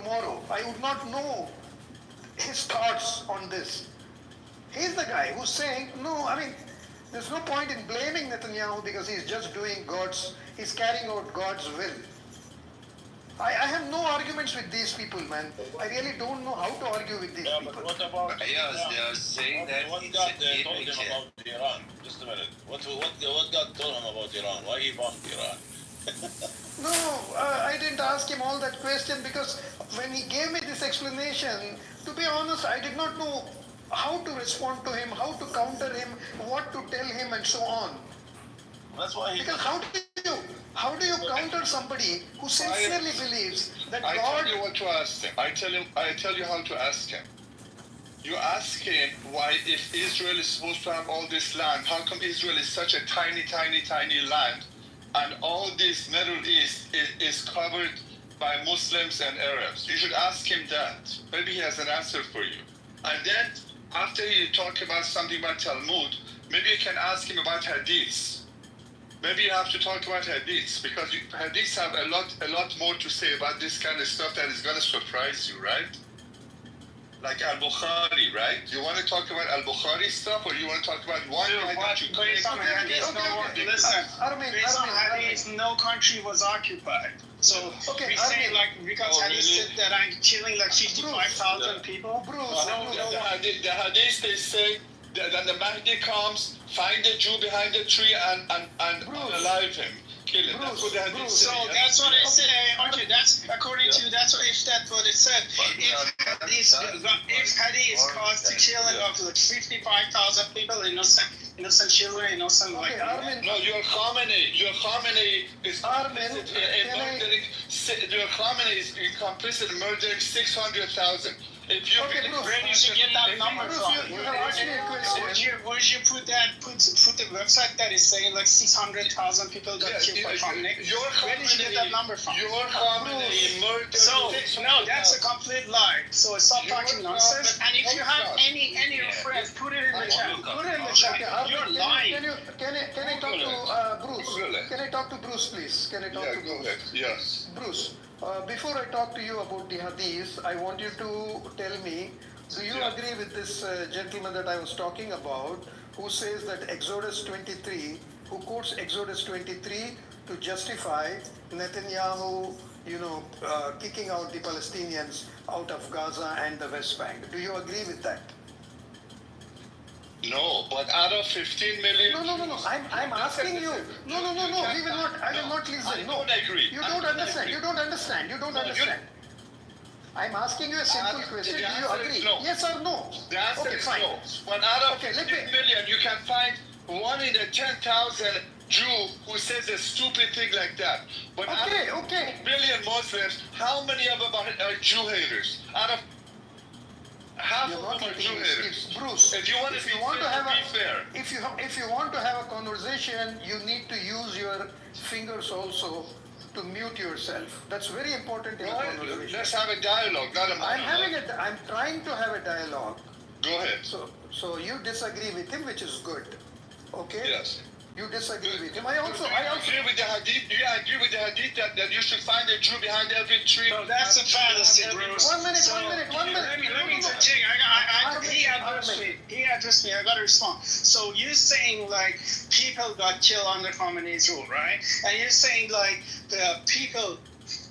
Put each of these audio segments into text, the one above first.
tomorrow, I would not know his thoughts on this. He's the guy who's saying, no, I mean, there's no point in blaming Netanyahu because he's just he's carrying out God's will. I have no arguments with these people, man. I really don't know how to argue with these people. But what about yes, they are saying that what it's God a told him miracle. about Iran? Just a minute. What God told him about Iran? Why he bombed Iran? No, I didn't ask him all that question because when he gave me this explanation, to be honest, I did not know how to respond to him, how to counter him, what to tell him, and so on. That's why he. Because how do you counter somebody who sincerely believes that I God? tell you what to ask him. I tell you how to ask him. You ask him why, if Israel is supposed to have all this land, how come Israel is such a tiny land, and all this Middle East is covered by Muslims and Arabs? You should ask him that. Maybe he has an answer for you. And then after you talk about something about Talmud, maybe you can ask him about Hadiths. Maybe you have to talk about Hadiths, because Hadiths have a lot more to say about this kind of stuff that is going to surprise you, right? Like Al-Bukhari, right? You want to talk about Al-Bukhari stuff, or you want to talk about one guy that you claim? Based on Hadith, based on Hadith, no country was occupied. So we say like because Hadith said that I'm killing like 55,000 people. The Hadith, they say that the Mahdi comes, find the Jew behind the tree and unalive him, kill him. That's what the Hadith So say. that's what it said. Okay, that's according to that's what it said. If Hadith caused the killing of like 55,000 people, innocent children, innocent like. No, your Khamenei is complicit in murdering 600,000. If you Where did you get that number from? You have asked me a question. Where did you put that? Put the website that is saying like 600,000 people got killed by Khamenei. Where did you get that number from? Your Khamenei murdered. So no, that's a complete lie. So stop talking nonsense. And if you have any reference, put it in the chat. Put it in the chat. You're lying. Can I talk to Bruce? Can I talk to Bruce, please? Can I talk to Bruce? Go ahead. Yes. Bruce, before I talk to you about the Hadith, I want you to tell me, do you agree with this gentleman that I was talking about, who says that Exodus 23, who quotes Exodus 23 to justify Netanyahu, kicking out the Palestinians out of Gaza and the West Bank? Do you agree with that? No, but out of 15 million... No. I'm asking you. No. We will not. I will not listen. I don't agree. You don't understand. You don't understand. I'm asking you a simple question. Do you agree? No. Yes or no? The answer is fine. no. But out of 15 million, you can find 1 in a 10,000 Jew who says a stupid thing like that. But out of 2 billion Muslims, how many of them are Jew haters? Out of half of them are Jew haters. Bruce, if you want to be fair. If you want to have a conversation, you need to use your fingers also to mute yourself. That's very important in a conversation. Let's have a dialogue, not a monologue. I'm trying to have a dialogue. Go ahead. So you disagree with him, which is good. Okay? Yes. You disagree with him. I agree with the Hadith. Do you agree with the Hadith that you should find a Jew behind every tree? No, that's a fallacy, Bruce. One minute. Let me check. He addressed me. I got to respond. So you're saying like people got killed under Khamenei's rule, right? And you're saying like the people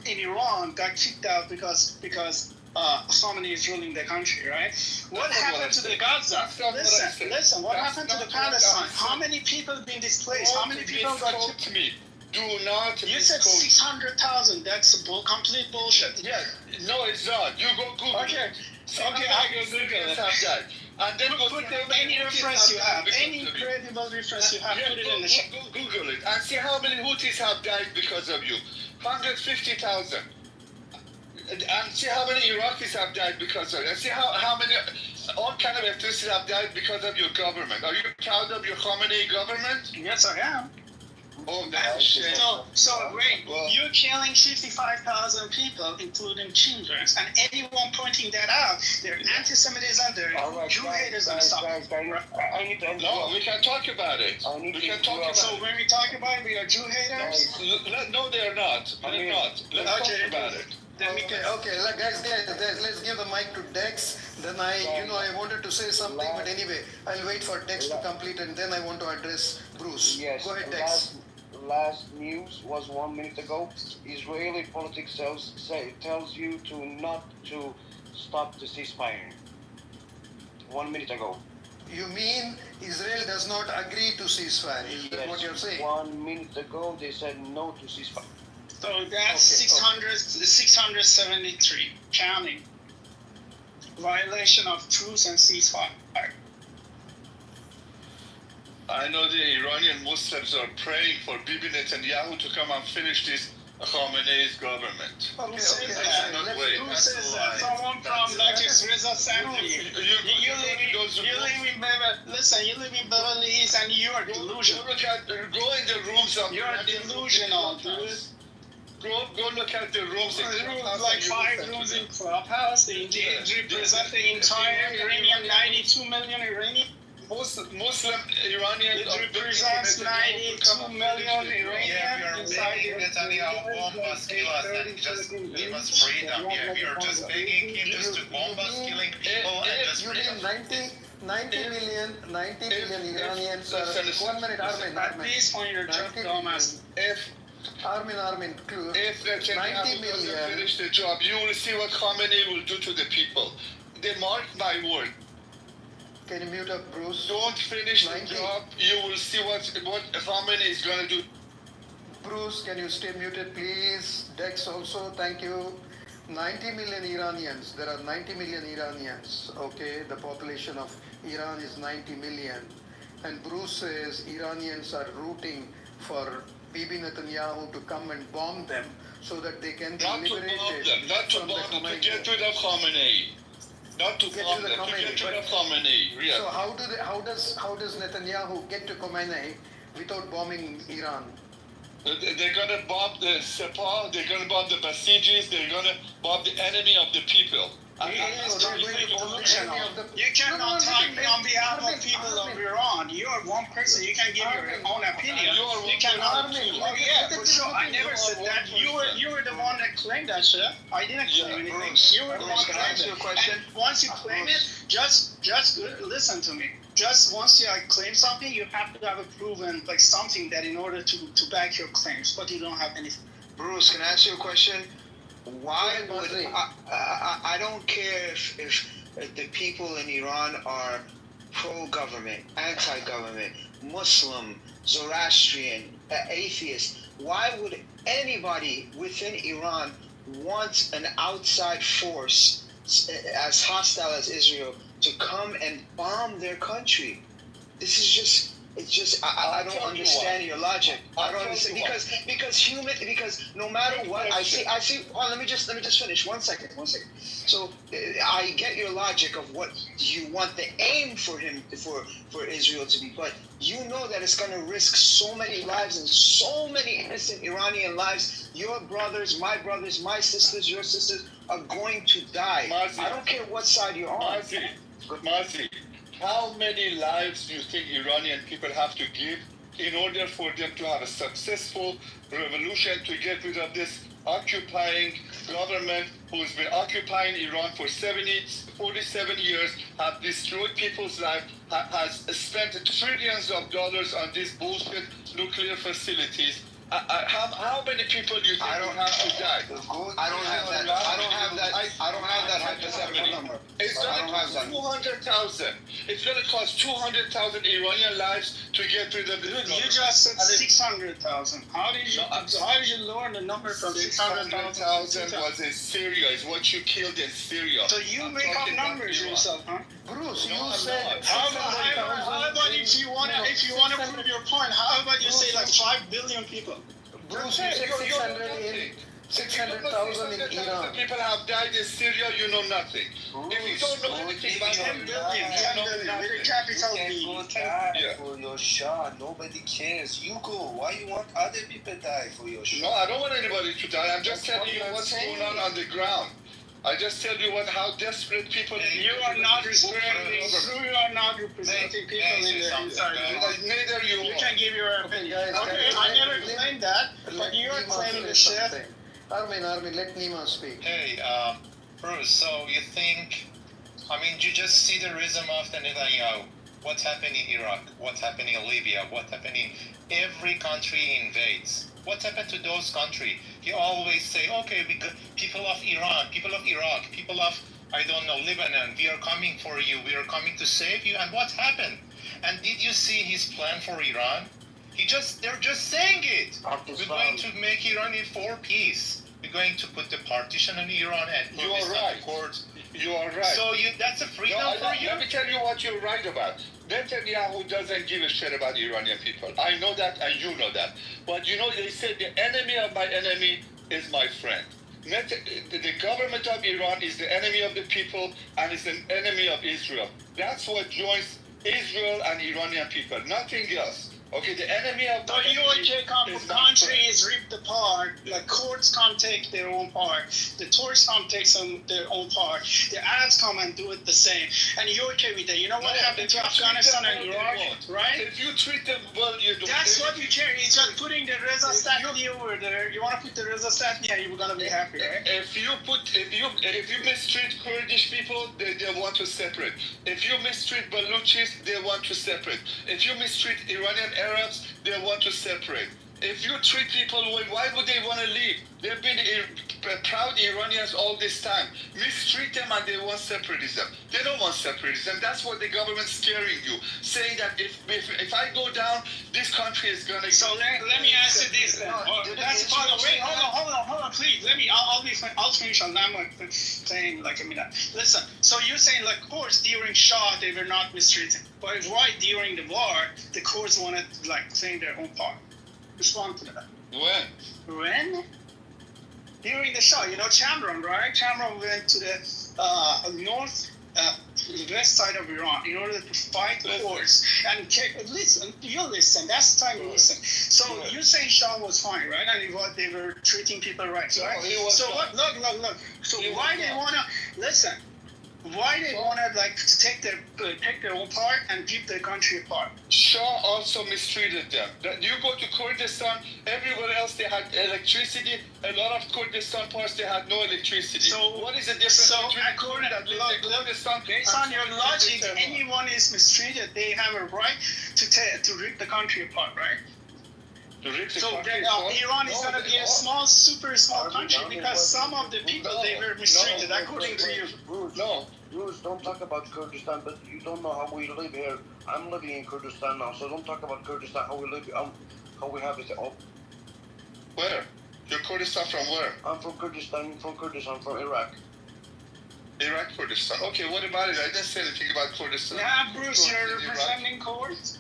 in Iran got kicked out because Khamenei is ruling the country, right? What happened to the Gaza? Listen. What happened to the Palestine? How many people been displaced? How many people got killed? Do not. You said 600,000. That's complete bullshit. Yeah. No, it's not. You go Google. Okay, I go Google it. And then put any reference you have, any credible reference you have, put it in the chat. Google it and see how many Houthis have died because of you. 150,000. And see how many Iraqis have died because of it. And see how many, all kind of ethnicities have died because of your government. Are you proud of your Khamenei government? Yes, I am. Oh, that's shit. So wait, you're killing 55,000 people, including children, and anyone pointing that out, they're anti-Semitism, they're Jew haters and stuff. No, we can talk about it. So when we talk about it, we are Jew haters? No, they are not. They're not. Let's talk about it. Okay, guys, let's give the mic to Dex. Then I wanted to say something, but anyway, I'll wait for Dex to complete, and then I want to address Bruce. Yes. Go ahead, Dex. Last news was 1 minute ago. Israeli politics tells you not to stop the ceasefire. 1 minute ago. You mean Israel does not agree to ceasefire? Is that what you're saying? 1 minute ago they said no to ceasefire. So that's 673 counting. Violation of truce and ceasefire. I know the Iranian Muslims are praying for Bibi Netanyahu to come and finish this Khamenei's government. Who says that? Someone from like Reza Sandy. You live in Beverly Hills and you are delusional. Go in the rooms of You are delusional, dude. Go look at the rooms in Clubhouse. Like 5 rooms in Clubhouse. They represent the entire Iranian, 92 million Iranian. Muslim Iranians. It represents 92 million Iranians. Yeah, we are begging Netanyahu bomb us, kill us, and just leave us freedom. Yeah, we are just begging him just to bomb us, killing people, and just You freedom. mean 90 million Iranians are... 1 minute, Armin. At this point, you're just dumbass. Armin, clue. If Netanyahu 90 doesn't million. finish the job, you will see what Khamenei will do to the people. They mark my word. Can you mute up, Bruce? Don't finish the 90. job, you will see what Khamenei is going to do. Bruce, can you stay muted, please? Dex also, thank you. 90 million Iranians. There are 90 million Iranians. Okay, the population of Iran is 90 million. And Bruce says Iranians are rooting for Bibi Netanyahu to come and bomb them so that they can be Not to liberated bomb them, not to from the bomb them, to Khomeini. get rid of Khamenei. Not to Get bomb rid of them, to Khomeini, get rid but- of Khamenei. Yeah. So how does Netanyahu get to Khomeini without bombing Iran? They're gonna bomb the Sepah, they're gonna bomb the Basijis, they're gonna bomb the enemy of the people. So they're going to bomb the enemy of the... You cannot talk on behalf Armin, of people of Armin. Iran. You are one person. You can give your Armin. own opinion. You are You cannot. Armin. Yeah, for sure. I never said that. You were the one that claimed that shit. I didn't claim anything. You were the one Can I that ask you a claimed it. question? And once you claim it, just listen to me. Just once you claim something, you have to have a proven like something that in order to back your claims. But you don't have anything. Bruce, can I ask you a question? Why Go ahead, would Mazri. I don't care if the people in Iran are pro-government, anti-government, Muslim, Zoroastrian, atheist. Why would anybody within Iran want an outside force as hostile as Israel to come and bomb their country? This is just. It's just I don't understand your logic. I don't understand because no matter what I see. Oh, let me just finish 1 second. So I get your logic of what you want the aim for Israel to be, but you know that it's going to risk so many lives and so many innocent Iranian lives. Your brothers, my sisters, your sisters are going to die. Mazi. I don't care what side you're on. Mazi, how many lives do you think Iranian people have to give in order for them to have a successful revolution to get rid of this occupying government who's been occupying Iran for 47 years, have destroyed people's lives, has spent trillions of dollars on these bullshit nuclear facilities? How many people do you think I don't have to die? I don't have that hypothetical number. It's I going don't to have cost that. 200,000. It's going to cost 200,000 Iranian lives to get rid of this. Dude, you government. just said And it- 600,000. How did you lower the number from 600,000 600,000 was in Syria. Is what you killed in Syria. So you I'm make up talking about numbers Iran. yourself, huh? Bruce, No, you I'm said... not. How about if you want to prove your point? How about you say like 5 billion people? Bruce, you said 600,000 in Iran. People have died in Syria, you know nothing. If you don't know anything about 10 it, billion, you 10 know billion, nothing. with a capital You B. can go die Yeah. for your Shah. Nobody cares. You go. Why you want other people die for your No, Shah? I don't want anybody to die. I'm just That's telling you what I'm what's saying. going on the ground. I just tell you how desperate people. You are not representing people in the inside. Neither you You are. can give your Okay, opinion. guys, Okay, guys, I never let- claimed that, but Let you are Dima claiming say the shit. something. Armin, let Nima speak. Hey, Bruce, so you think, I mean, you just see the rhythm of the Netanyahu. What's happening in Iraq? What's happening in Libya? What's happening? Every country invades. What happened to those countries? He always say, okay, people of Iran, people of Iraq, people of, I don't know, Lebanon, we are coming for you. We are coming to save you. And what happened? And did you see his plan for Iran? They're just saying it. We're going to make Iran in for peace. We're going to put the partition on Iran and You are right. Accords. You are right. So that's a freedom for you? Let me tell you what you're right about. Netanyahu doesn't give a shit about Iranian people. I know that and you know that. But you know, they said the enemy of my enemy is my friend. The government of Iran is the enemy of the people and is an enemy of Israel. That's what joins Israel and Iranian people, nothing else. Okay, the enemy of So UOK country is ripped apart. Like courts can't take their own part. The tourists can't take their own part. The Arabs come and do it the same. And you're okay with that. You know what happened to Afghanistan and Iraq, right? If you treat them well, you do. That's what you care. It's just putting the Reza Statli over there. You want to put the Reza Statli and you're gonna be happy, right? If you mistreat Kurdish people, they want to separate. If you mistreat Baluchis, they want to separate. If you mistreat Iranian Arabs, they want to separate. If you treat people well, why would they want to leave? They've been proud Iranians all this time. Mistreat them and they want separatism. They don't want separatism. That's what the government's scaring you, saying that if I go down, this country is gonna. So let me ask you this then. That's part of. Wait, hold on, please. I'll finish on that one saying like a minute. Listen. So you're saying like courts during Shah they were not mistreating, but why during the war the courts wanted like saying their own part? Respond to that. When? During the Shah, you know Chamran, right? Chamran went to the west side of Iran in order to fight wars. And listen, you listen. That's the time you listen. So you saying Shah was fine, right? And what they were treating people right, right? So what? Look. So why they wanna listen? Why they wanna like take their own part and keep their country apart? Shah also mistreated them. You go to Kurdistan, everywhere else they had electricity. A lot of Kurdistan parts they had no electricity. So what is the difference between according that live in Kurdistan? Based on your logic, anyone is mistreated, they have a right to rip the country apart, right? So Iran is going to be a super small country because some of the people they were mistreated, according to you. Bruce, don't talk about Kurdistan, but you don't know how we live here. I'm living in Kurdistan now, so don't talk about Kurdistan, how we live, how we have it. Where? You're Kurdistan from where? I'm from Kurdistan, from Iraq. Iraq, Kurdistan. Okay, what about it? I didn't say anything about Kurdistan. Yeah, Bruce, you're representing courts.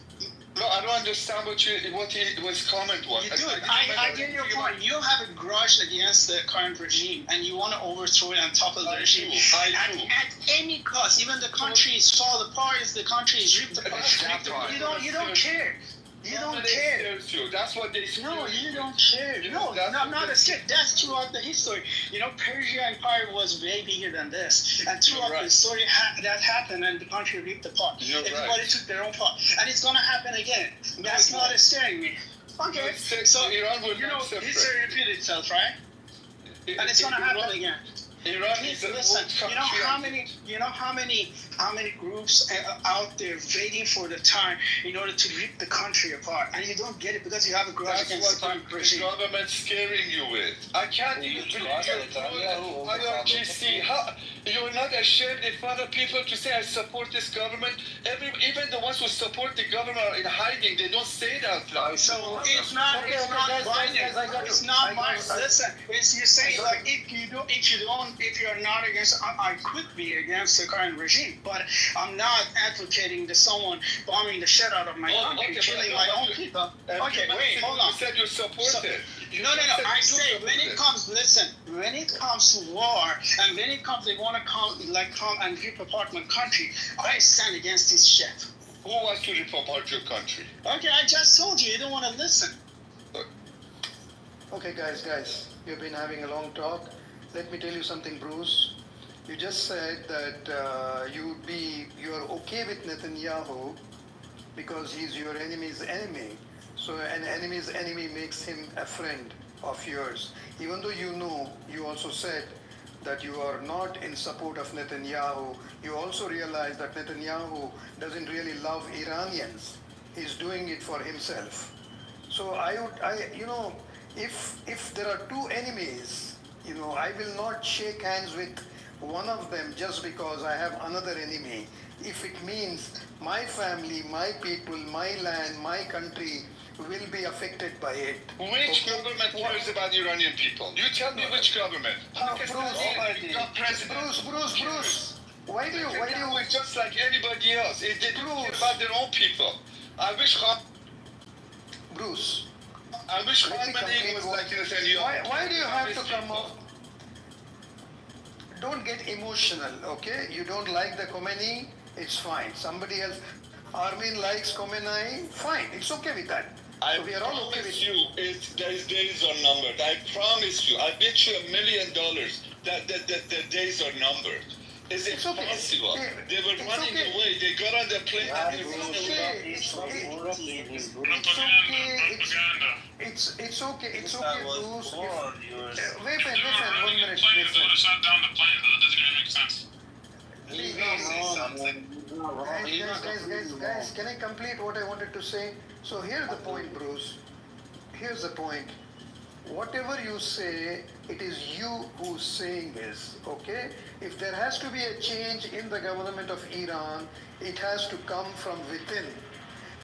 No, I don't understand what his comment was. You do. I get your point. You have a grudge against the current regime, and you want to overthrow it and topple the regime. I do. At any cost, even the country is fall apart, the country is ripped apart. You don't care. You don't care. That's what they scare. No, you don't care. No, not scared. That's throughout the history. You know, Persia Empire was way bigger than this. And throughout the story, that happened and the country ripped apart. Everybody took their own part. And it's going to happen again. That's not scaring me. Okay, so, Iran will history repeat itself, right? And it's going to happen again. Iran Please listen. You know how many groups out there waiting for the time in order to rip the country apart, and you don't get it because you have a grudge against the regime. That's what the government's scaring you with. I can't even IRGC. You're not ashamed in front of people to say I support this government. Even the ones who support the government are in hiding. They don't say it out loud. So it's not binding. It's not binding. Listen, you're saying like if you're not against, I could be against the current regime, but I'm not advocating that someone bombing the shit out of my country, killing my own people. Okay, wait, hold on. You said you support it. No. I say when it comes to war, and when it comes, they want to come and rip apart my country. I stand against this shit. Who wants to rip apart your country? Okay, I just told you. You don't want to listen. Okay, guys, you've been having a long talk. Let me tell you something, Bruce. You just said that you're okay with Netanyahu because he's your enemy's enemy. So an enemy's enemy makes him a friend of yours. Even though you know, you also said that you are not in support of Netanyahu, you also realize that Netanyahu doesn't really love Iranians. He's doing it for himself. So if there are two enemies, I will not shake hands with one of them just because I have another enemy. If it means my family, my people, my land, my country will be affected by it. Which government cares about Iranian people? You tell me which government. Bruce, why do you It's just like anybody else. They care about their own people. Bruce, I wish let me Khamenei was complete like Netanyahu. why do you have to come off? Don't get emotional, okay? You don't like the Khomeini, it's fine. Somebody else, Armin likes Khomeini, fine. It's okay with that. I So we are all okay with promise you, those days are numbered. I promise you. I bet you $1 million that the days are numbered. It's It's okay. impossible. They were It's running okay. away. They got on the plane and they ran away. It's okay, This guy was Bruce. born, you were- Wait, 1 minute. Plane is going to shut down the plane. That doesn't even make sense. He's gonna say something. Guys, can I complete what I wanted to say? So here's the point, Bruce. Here's the point. Whatever you say, it is you who's saying this, okay? If there has to be a change in the government of Iran, it has to come from within.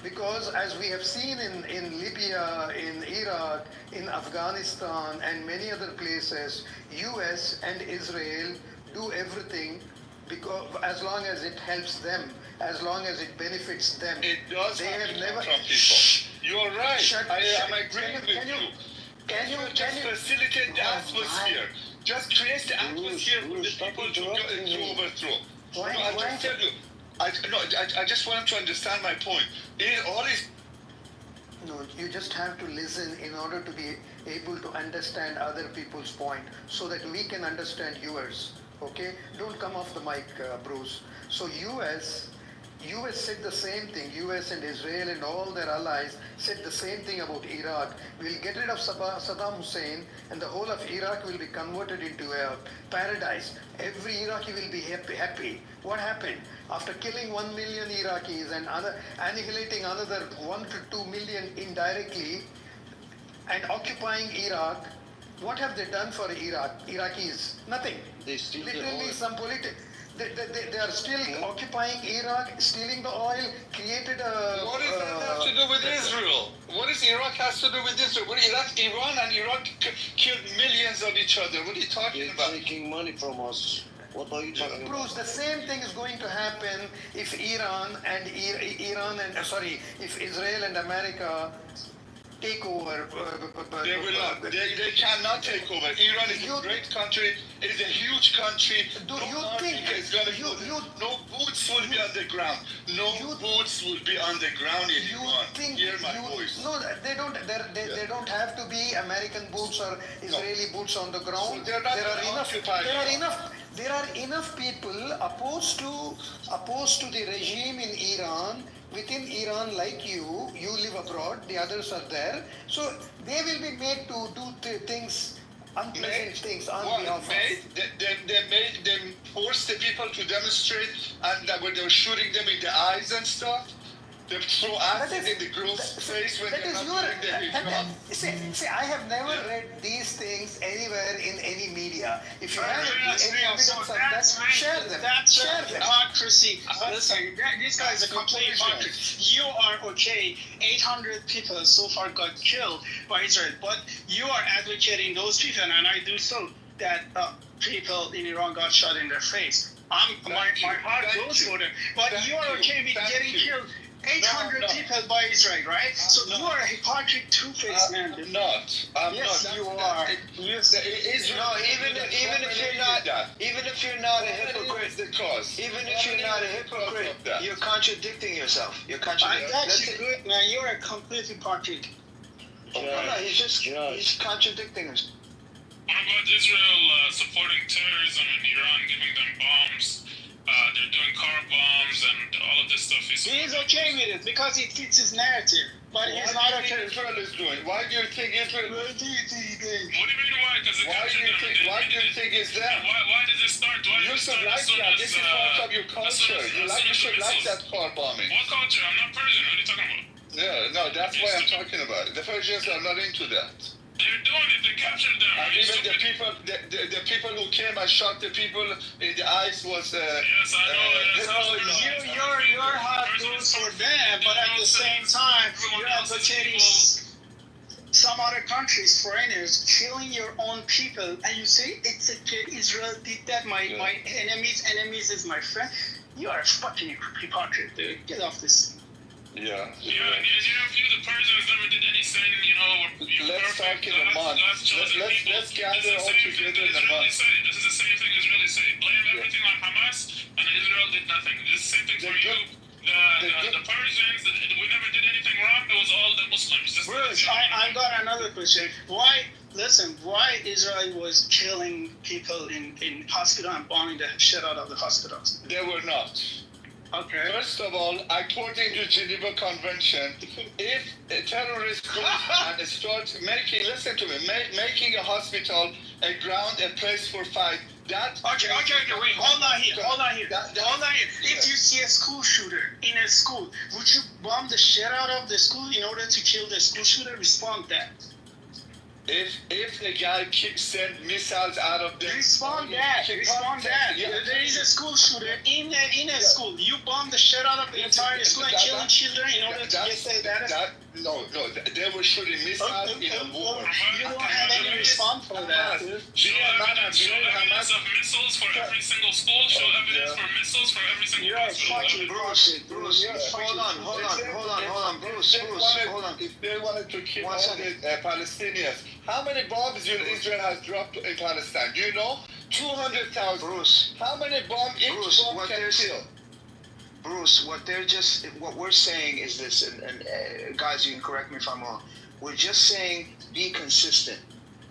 Because as we have seen in Libya, in Iraq, in Afghanistan, and many other places, US and Israel do everything because as long as it helps them, as long as it benefits them. It does They have have to never. come from people. You're right. I'm agreeing with Can you. you Just facilitate the atmosphere. Just create the atmosphere for the people to overthrow. Why- No, I why- just tell you. I just want to understand my point. All is No, you just have to listen in order to be able to understand other people's point so that we can understand yours. Okay? Don't come off the mic, Bruce. So US said the same thing. US and Israel and all their allies said the same thing about Iraq. We'll get rid of Saddam Hussein and the whole of Iraq will be converted into a paradise. Every Iraqi will be happy. What happened? After killing 1 million Iraqis and annihilating another 1 to 2 million indirectly and occupying Iraq, what have they done for Iraqis? Nothing. They steal the Literally oil. some they are still occupying Iraq, stealing the oil, created a... what does that have to do with Israel? What does Iraq has to do with Israel? Iran and Iraq killed millions of each other. What are you talking They're about? taking money from us. What are you talking about? Bruce, the same thing is going to happen if if Israel and America take over. They will not. They cannot take over. Iran is a great country. It is a huge country. Do No you army think is gonna no boots will be on the ground. No boots will be on the ground in Iran. Hear my voice. No, they don't. They don't have to be American boots or Israeli boots on the ground. So they're not there are gonna enough. occupy Iran. There are enough people opposed to the regime in Iran. Within Iran, like you live abroad. The others are there, so they will be made to do things, unpleasant things on behalf of. They forced the people to demonstrate, and when they were shooting them in the eyes and stuff. They throw acid in the girl's face when they're not doing their job. See, I have never read these things anywhere in any media. If you have any evidence of that, share them. Share them. Hypocrisy. Listen, this guy is a complete hypocrite. You are okay. 800 people so far got killed by Israel, but you are advocating those people, and I do so, that people in Iran got shot in their face. My heart goes for them. But you are okay with getting killed 800 people by Israel, right? So you are a hypocrite, two-faced man. I'm not. I'm Yes, not. you are. Yes, No, even if you're not a hypocrite, the cause. even if you're not a hypocrite, you're contradicting yourself. You're I contradicting. got That's you it. good, man. You're a complete hypocrite. No, he's contradicting himself. What about Israel supporting terrorism and Iran giving them bombs? They're doing car bombs and all of this stuff. He's okay with it because it fits his narrative. But he's What not do a you think terrorist. Israel is doing? Why do you think Israel? What do you think? What do you mean why? Because it Why do captured you them. think? Why do you think it's them? Why does it start? Why You does it should start like as soon that. as, This is part of your culture. You should like that car bombing. What culture? I'm not Persian. What are you talking about? Yeah, no, that's why I'm talking about it. The Persians are not into that. They're doing it. They captured them. And Are you even the stupid? people, the people who came and shot the people in the eyes was. Yes, I know. Yes, You're hot dudes for them, but at the same time, you're advocating some other countries, foreigners, killing your own people, and you say it's okay, Israel did that, my enemies is my friend. You are a fucking hypocrite, dude. Get off this. Yeah. Yeah, and if you, the Persians, never did any sin, you know, you're Let's talk perfect, in a month. God's chosen people. Let's gather This is the all same thing together in a Israelis month. say. This is the same thing Israelis say. Blame everything on Hamas, and Israel did nothing. This is the same thing for you. The Persians, we never did anything wrong. It was all the Muslims. Bruce, I got another question. Why Israel was killing people in hospital and bombing the shit out of the hospitals? They were not. Okay. First of all, according to Geneva Convention, if a terrorist goes and starts making, listen to me, making a hospital, a ground, a place for fight, that. Okay, wait, hold on here. If you see a school shooter in a school, would you bomb the shit out of the school in order to kill the school shooter? Respond that. If the guy send missiles out of the. Respond that. Yeah. There is a school shooter in a school. You bomb the shit out of the entire school and killing children in order to get the data. No, they were shooting missiles in a war. You don't have any response for that. Show evidence of missiles for every single school. Show evidence for missiles for every single You're a school. fucking bullshit, Bruce. Hold on, Bruce, hold on. If they wanted to kill One all second. the Palestinians, how many bombs Israel has dropped in Palestine? Do you know? 200,000. Bruce, How many bombs each Bruce, bomb what can there's- kill? Bruce, what we're saying is this, and guys, you can correct me if I'm wrong. We're just saying be consistent.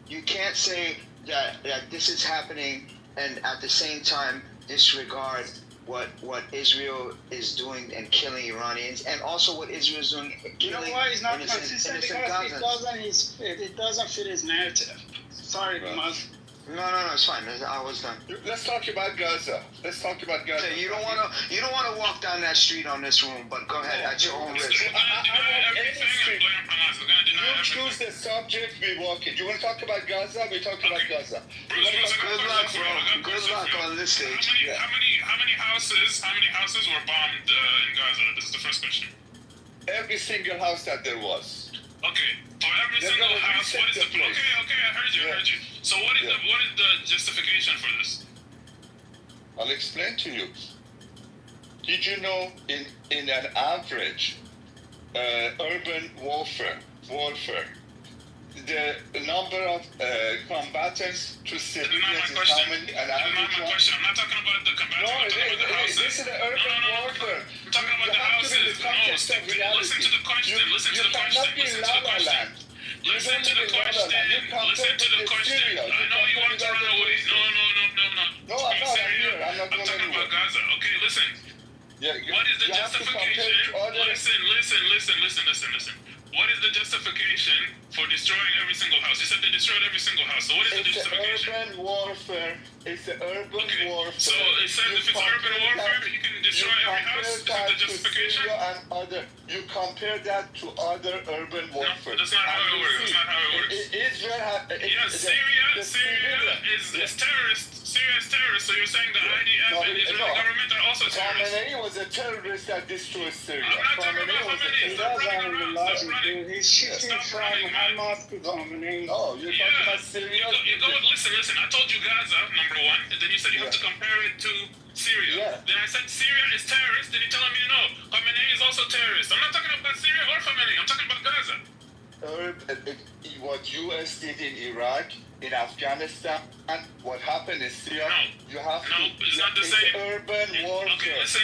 You can't say that this is happening and at the same time disregard what Israel is doing and killing Iranians, and also what Israel is doing You know killing why he's not innocent consistent? Because Gazans. it doesn't fit his narrative. Sorry, Right. Maz. No, it's fine. I was done. Let's talk about Gaza. Okay, you don't wanna walk down that street on this room, but go ahead at your own risk. We're gonna deny everything and blame Hamas. We're gonna deny You everything. choose the subject, we walk it. You want to talk about Gaza? We talk about Gaza. Bruce, I got a Good question luck, for you. I got a bro. Good question luck for you. on this stage. How many houses were bombed in Gaza? This is the first question. Every single house that there was. Okay, for every They're single gonna house, what is the reset the place. okay? I heard you. So what is the justification for this? I'll explain to you. Did you know in an average urban warfare, the number of combatants to That's not civilians my is question. how many? An That's not average my one? question. I'm not talking about the combatants. I'm talking about the houses. This is the urban warfare. I'm talking about You the have to be in houses. the context of reality. Listen to the question. Listen to the question. You cannot be in La La Land. You Listen don't to the live in La La question. Land. You Listen to the compare question. Syria. I know you want to run away. No. No, I'm not. I'm here. I'm not going talking anywhere. about Gaza. Okay, listen. Yeah, What is the you have to compare justification? to other. Listen. What is the justification for destroying every single house? You said they destroyed every single house. So what is the It's the justification? urban warfare. It's the urban Okay, warfare. so it says if it's urban warfare, you can destroy every house. Is that the justification? You compare that to other urban warfare. that's not how it works. That's not how it works. Israel Syria is terrorist. Syria is terrorist. So you're saying the IDF and the Israeli government are also terrorists? Khamenei was a terrorist that destroyed Syria. I'm not talking about Khamenei. Stop running around. Stop running. He's shifting Stop from running, man. Hamas to Khamenei. No, you're talking about Syria. Listen. I told you Gaza, number one, and then you said you have to compare it to Syria. Yeah. Then I said Syria is terrorist. Then you're telling me no, Khamenei is also terrorist. I'm not talking about Syria or Khamenei. I'm talking about Gaza. What U.S. did in Iraq, in Afghanistan, and what happened in Syria, No. you have to. It's not the it's same. urban warfare. Okay, listen.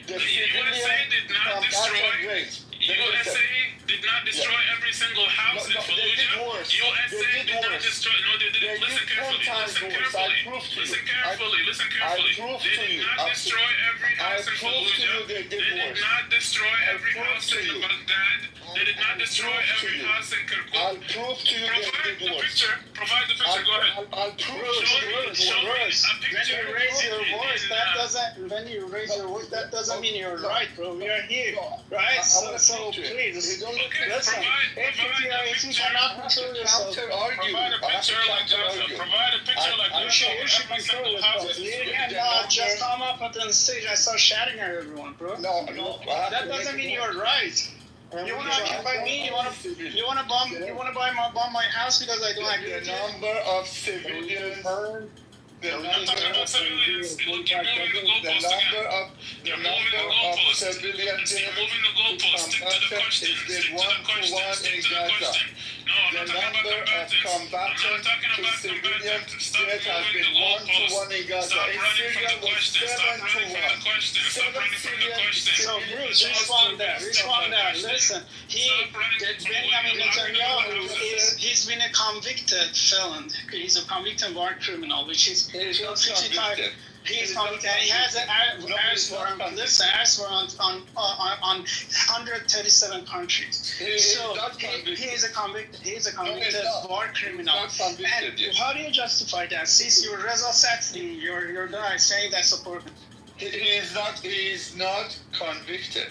The USA did not destroy. rates. USA did not destroy every single house in No, they did Fallujah. worse. USA They did did not worse. destroy. No, they They didn't. Listen did 10 carefully. times Listen worse. I carefully. proved to Listen you. carefully. Listen carefully. proved They to did you. not destroy every house in proved to you Fallujah. they did They did worse. not destroy every proved house to in you. Baghdad. They did not destroy every house in Kirkuk. I'll prove to you they Provide did the worse. picture. Provide the picture. Go ahead. I'll prove Bruce, to you Bruce, Show me Bruce. a When picture. you raise your voice, that Yeah. doesn't. When you raise your voice, that doesn't mean you're right, bro. We are here, right? I So, wanna so prove to you. please, You don't Okay, listen. If you cannot control yourself, counter argue. Provide a picture like Gaza. Provide a picture like you should every control single yourself. house. You cannot just come up on the stage and start shouting at everyone, bro. No. That doesn't mean you're right. You wanna buy me? You wanna bomb my house because I don't agree The with you? number of civilians. The I'm talking about civilians. Look, you're moving the goalposts again. You're moving the goalposts. civilians You're moving the goalposts. Stick to the question. Stick to the question. Stick to the question. No, I'm not talking about combatants. I'm not talking about combatants. Stop moving the goalposts. Stop running from the question. Stop running from the question. Stop running from the question. So Bruce, respond that. Listen, Benjamin Netanyahu he's been a convicted felon. He's a convicted war criminal, which is He's not 55. convicted. He's convicted. He has an arrest warrant. Listen, arrest warrant on 137 countries. He is So not convicted. he is a convicted. He is a convicted not. war criminal. He's not convicted And yet. how do you justify that? Since you're Reza Satli, your guy saying that support. He is not convicted.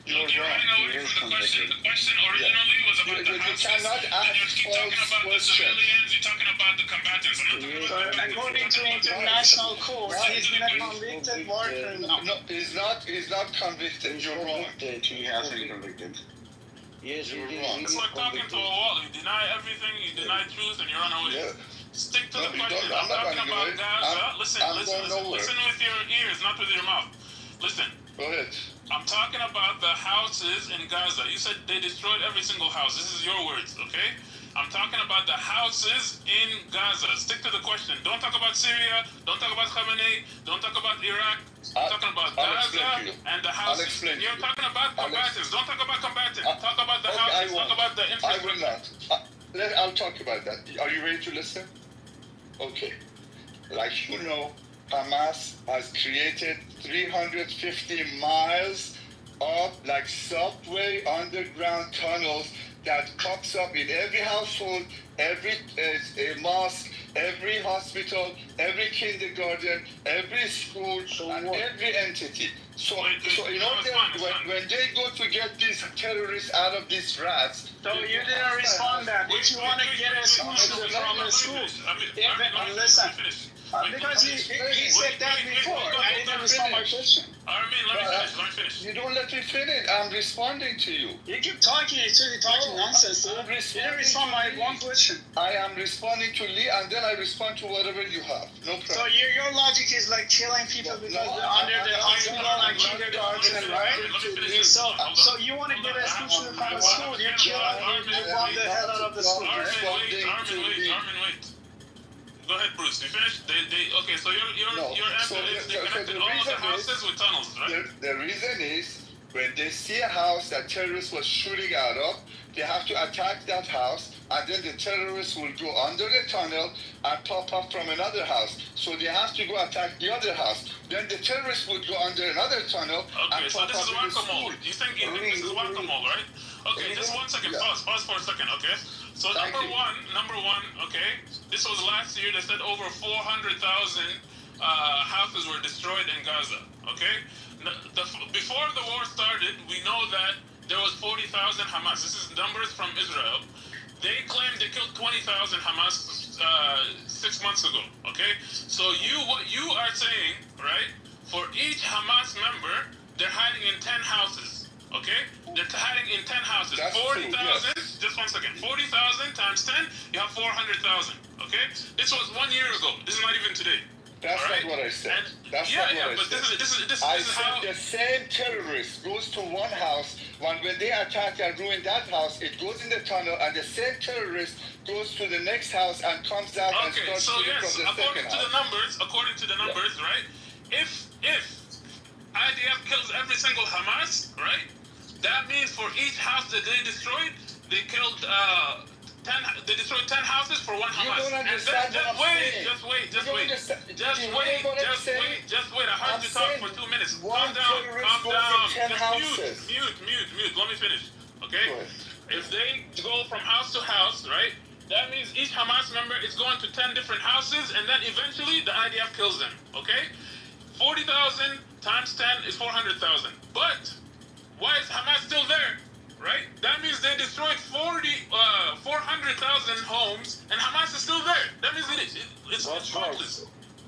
You're You're running wrong. away from the question. The question originally was about the You houses. cannot And ask you keep talking false about the questions. civilians. You're talking about the combatants. I'm not talking about the According to international court, he's been a convicted war criminal. No, he's not convicted. You're wrong. He has been convicted. Yes, he You're did. wrong. It's like talking to a wall. You deny everything, you deny truth, and you run away. Yeah. Stick to No, the you question. don't. I'm I'm not talking running about away. Gaza. Listen, I'm listen, going listen. nowhere. Listen with your ears, not with your mouth. Listen. Go ahead. I'm talking about the houses in Gaza. You said they destroyed every single house. This is your words, okay? I'm talking about the houses in Gaza. Stick to the question. Don't talk about Syria. Don't talk about Khamenei. Don't talk about Iraq. I'm talking about I'll explain to Gaza you. and the I'll houses. explain to You're you. talking about combatants. Don't talk about combatants. Talk about the Okay, I houses. won't. Talk about the I infrastructure. will not. I'll talk about that. Are you ready to listen? Okay. Like you know, Hamas has created 350 miles of like subway underground tunnels that pops up in every household, every mosque, every hospital, every kindergarten, every school, and every entity. So in order, when they go to get these terrorists out of these rats, So you didn't respond that. If you want to get a school from a school, listen, because he said that before, I didn't respond my question. Armin, let me finish. you don't let me finish. I'm responding to you. You keep talking, you're really talking nonsense, dude. I'm You didn't responding respond to my Lee. one question. I am responding to Lee, and then I respond to whatever you have. No So problem. your logic is like killing people because they're under the hospital and kindergarten, right? So you want to get a school from a school, you kill you bomb the hell out of the school. Armin, Right? wait. Go ahead, Bruce. You finished? Okay, so No. your answer So is they the connected all of the reason houses with tunnels, right? The reason is when they see a house that terrorists was shooting out of, they have to attack that house, and then the terrorists will go under the tunnel and pop up from another house. So they have to go attack the other house. Then the terrorists would go under another tunnel Okay, and so pop this up is in the school. whack-a-mole. You think this is whack-a-mole, right? Okay, just 1 second. Yeah. Pause for a second, okay? So Thank number you. one, okay? This was last year. They said over 400,000 houses were destroyed in Gaza, okay? Before the war started, we know that there was 40,000 Hamas. This is numbers from Israel. They claimed they killed 20,000 Hamas 6 months ago, okay? So what you are saying, right? For each Hamas member, they're hiding in 10 houses, okay? They're hiding in 10 houses. That's 40,000, true, yes. just 1 second. 40,000 times 10, you have 400,000, okay? This was 1 year ago. This is not even today. That's All right? not what I said. And- That's yeah, not what I but said. this I is said how. the same terrorist goes to one house, when they attack and ruin that house, it goes in the tunnel, and the same terrorist goes to the next house and comes out and Okay, starts so shooting yes, from the according second to the house. numbers, right? If IDF kills every single Hamas, right? That means for each house that they destroyed, they killed 10. They destroyed 10 houses for one You Hamas. don't And understand then, what I'm saying. just wait. You don't understand. You know what I'm saying? I heard I'm you talk saying for 2 minutes. one Calm down. terrorist goes in 10 houses. Mute. Let me finish. okay? Go ahead. If they go from house to house, right, that means each Hamas member is going to 10 different houses, and then eventually the IDF kills them, okay? 40,000 times 10 is 400,000. But why is Hamas still there, right? That means they destroyed 400,000 homes, and Hamas is still there. That means it's pointless.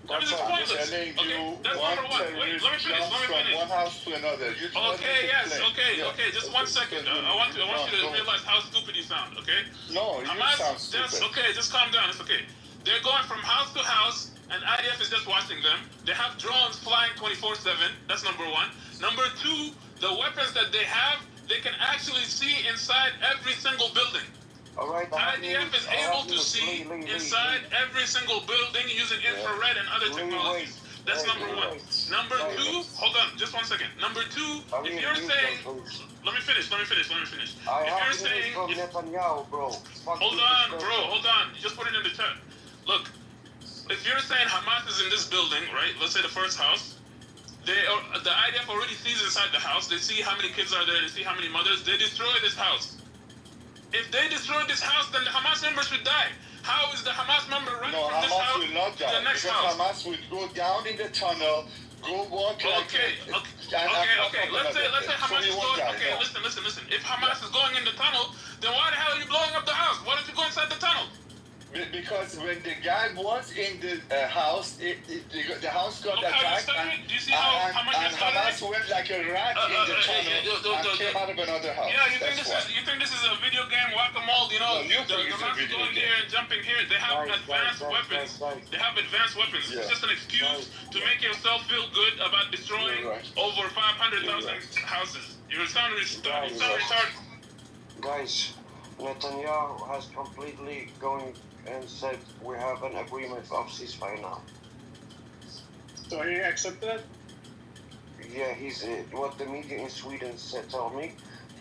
That means it's I'm pointless. telling Okay, you, that's one number one. Wait, let me finish. terrorist jumps from one house to another. You tell Okay, me to yes, explain. okay, Yeah. okay. Just one second. I want you to realize how stupid you sound. Okay. No, you Hamas, sound stupid. just calm down. It's okay. They're going from house to house, and IDF is just watching them. They have drones flying 24/7. That's number one. Number two, the weapons that they have, they can actually see inside every single building. All right. IDF is able to see inside every single building using infrared and other technologies. That's number one. Number two, hold on, just 1 second. Number two, if you're saying, let me finish. I If have you're news saying, from Netanyahu, bro. hold on, just put it in the chat. Look, if you're saying Hamas is in this building, right? Let's say the first house. The IDF already sees inside the house. They see how many kids are there. They see how many mothers. They destroy this house. If they destroy this house, then the Hamas member should die. How is the Hamas member running No, from this Hamas house will not to die. the next Because house? Hamas will go down in the tunnel, go walk like Okay. Let's say Hamas is going. Okay, listen. If Hamas is going in the tunnel, then why the hell are you blowing up the house? Why don't you go inside the tunnel? Because when the guy was in the house, the house got Look how you attacked, studied. Do you see how much you and studied? Hamas went like a rat in the tunnel and came out of another house. Yeah, you That's think this is a video game whack-a-mole? You know, No, you the think it's a Hamas video going game. here and jumping here. They have advanced weapons. They have advanced weapons. Yeah. It's just an excuse to make yourself feel good about destroying You're right. over 500,000 houses. You sound retarded. Guys, Netanyahu has completely going and said we have an agreement of ceasefire now. So you accept that? Yeah, he's what the media in Sweden said. Tell me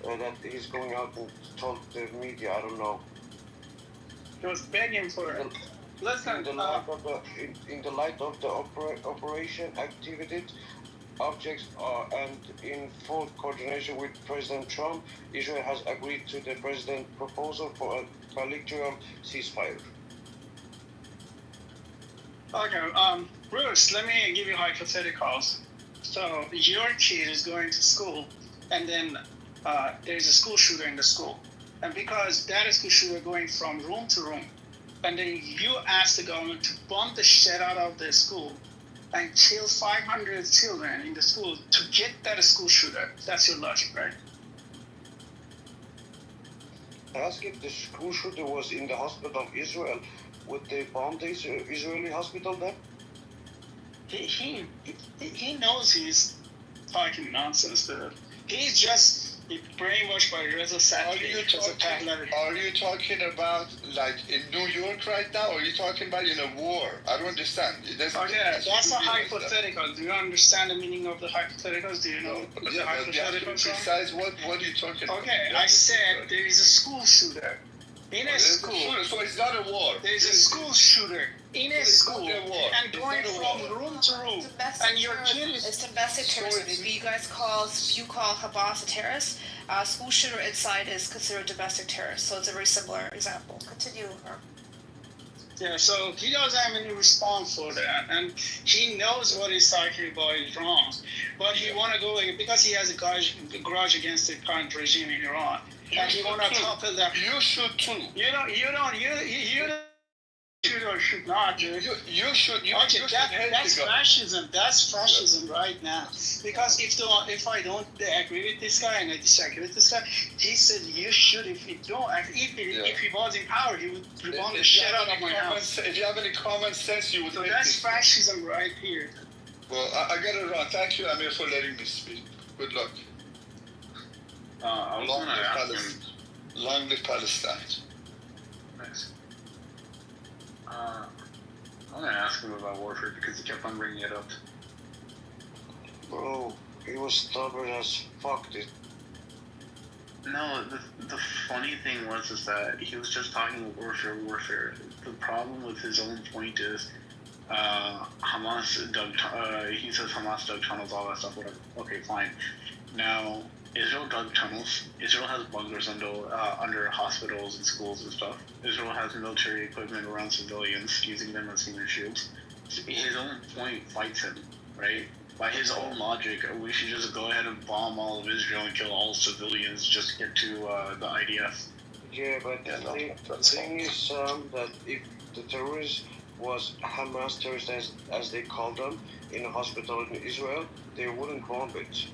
that he's going out and told the media. I don't know. He was begging for it. Listen, In the light of the operation activity, objects are and in full coordination with President Trump, Israel has agreed to the president's proposal for a bilateral ceasefire. okay, Bruce, let me give you hypotheticals. So your kid is going to school, and then there's a school shooter in the school, and because that school shooter going from room to room, and then you ask the government to bomb the shit out of the school and kill 500 children in the school to get that school shooter. That's your logic, right? Ask if the school shooter was in the hospital of Israel. Would they bomb the Israeli hospital then? He knows he's talking nonsense there. He's just brainwashed by Reza Satri. Are you talking about like in New York right now, or are you talking about in a war? I don't understand. That's a hypothetical. Do you understand the meaning of the hypotheticals? Do you know what the hypotheticals are? Besides, what are you talking about? Okay, I said there is a school shooter in a school. So it's not a war. There is a school shooter in a school not a war. and going from room to room. And your kid is... It's domestic terrorism. If you call Hamas a terrorist, school shooter inside is considered domestic terrorist. So it's a very similar example. Continue. Yeah, so he doesn't have any response for that, and he knows what he's talking about is wrong, but he want to go because he has a grudge against the current regime in Iran, and he want to topple that. You should too. You should or should not, dude. You should. That's fascism. That's fascism right now. Because if I don't agree with this guy and I disagree with this guy, he said you should. If he don't, if he was in power, he would bomb the shit out of my house. If you have any common sense, you would. So that's fascism right here. Well, I get it wrong. Thank you, Amir, for letting me speak. Good luck. Long live Palestine. Thanks. I'm gonna ask him about warfare because he kept on bringing it up. Bro, he was stubborn as fuck, dude. No, the funny thing is that he was just talking warfare. The problem with his own point is Hamas dug. He says Hamas dug tunnels, all that stuff, whatever. Okay, fine. Now, Israel dug tunnels. Israel has bunkers under hospitals and schools and stuff. Israel has military equipment around civilians, using them as human shields. His own point fights him, right? By his own logic, we should just go ahead and bomb all of Israel and kill all civilians just to get to the IDF. Yeah, but the thing is that if the terrorist was Hamas terrorists, as they call them, in a hospital in Israel, they wouldn't bomb it.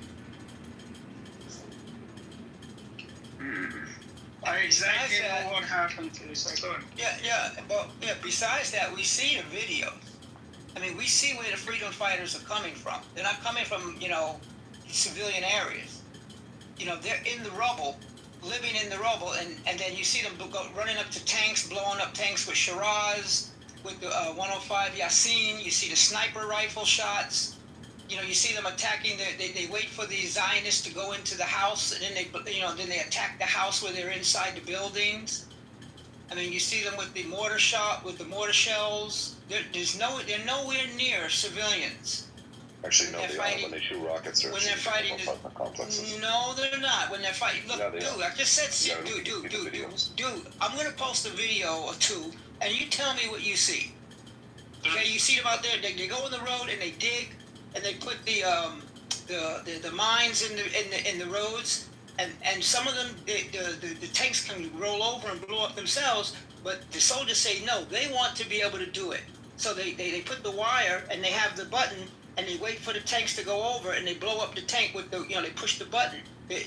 I exactly know what happened to this. Besides that, we see the video. I mean, we see where the freedom fighters are coming from. They're not coming from, civilian areas. They're in the rubble, living in the rubble, and then you see them running up to tanks, blowing up tanks with Shiraz, with the 105 Yassin. You see the sniper rifle shots. You see them attacking. They wait for the Zionists to go into the house, and then they attack the house where they're inside the buildings. I mean, you see them with the mortar shells. They're nowhere near civilians. Actually, no, they are when they shoot rockets or when they're fighting. complexes. No, they're not. When they're fighting, look, Yeah, they dude, are. I just said, dude, I'm gonna post a video or two, and you tell me what you see. Okay, you see them out there. They go on the road and they dig, and they put the mines in the roads. And some of them, the tanks can roll over and blow up themselves, but the soldiers say no, they want to be able to do it. So they put the wire and they have the button and they wait for the tanks to go over and they blow up the tank with the, they push the button. That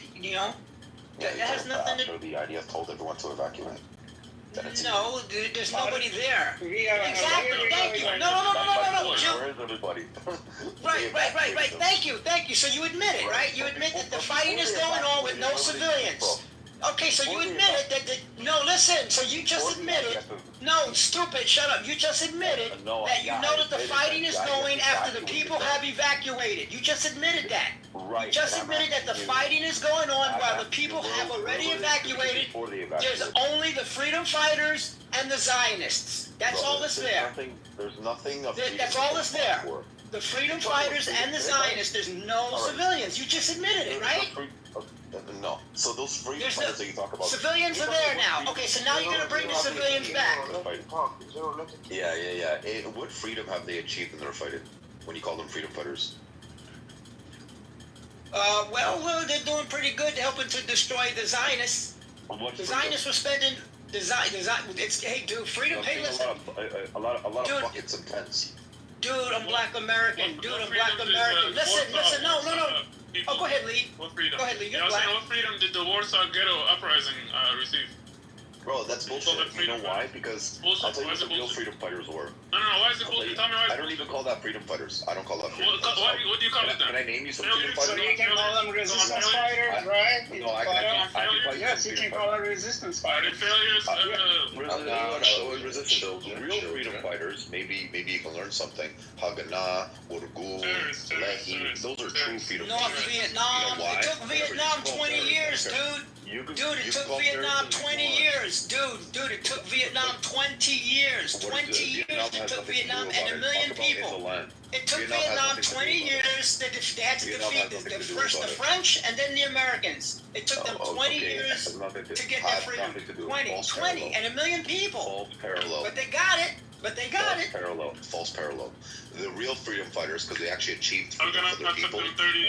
has nothing to do. After the IDF told everyone to evacuate. No, there's nobody there. Exactly. Thank you. No. Where is everybody? Right. Thank you. So you admit it, right? You admit that the fighting is going on with no civilians. Okay, so you admit it that no, listen. So you just admitted. No, stupid. Shut up. You just admitted that you know that the fighting is going after the people have evacuated. You just admitted that. Right. You just admitted that the fighting is going on while the people have already evacuated. There's only the freedom fighters and the Zionists. That's all that's there. There's nothing of That's all that's there. The freedom fighters and the Zionists. There's no civilians. You just admitted it, right? No. So those freedom fighters that you talk about. Civilians are there now. Okay, so now you're gonna bring the civilians back. Yeah. What freedom have they achieved in their fighting? When you call them freedom fighters? Well, they're doing pretty good, helping to destroy the Zionists. The Zionists were spending hey, dude, freedom. Hey, listen. A lot of buckets and pens. Dude, I'm Black American. Listen. No. Oh, go ahead, Lee. What freedom? Go ahead, Lee. I was saying, what freedom did the Warsaw Ghetto Uprising receive? Bro, that's bullshit. You know why? Because I'll tell you what the real freedom fighters were. No. Why is it bullshit? Tell me why. I don't even call that freedom fighters. I don't call that freedom fighters. What do you call it then? Can I name you some freedom fighters? So you can call them resistance fighters, right? No, I can call you Yes, you can call them resistance fighters. Failures. Resistance. The real freedom fighters. Maybe you can learn something. Haganah, Urgu, Lehi. Those are true freedom fighters. North Vietnam. It took Vietnam 20 years, dude. Dude, it took Vietnam 20 years. Dude, it took Vietnam 20 years. 20 years it took Vietnam and 1 million people. It took Vietnam 20 years. They had to defeat first the French and then the Americans. It took them 20 years to get their freedom. 20 and 1 million people. But they got it. False parallel. The real freedom fighters, because they actually achieved freedom for their people,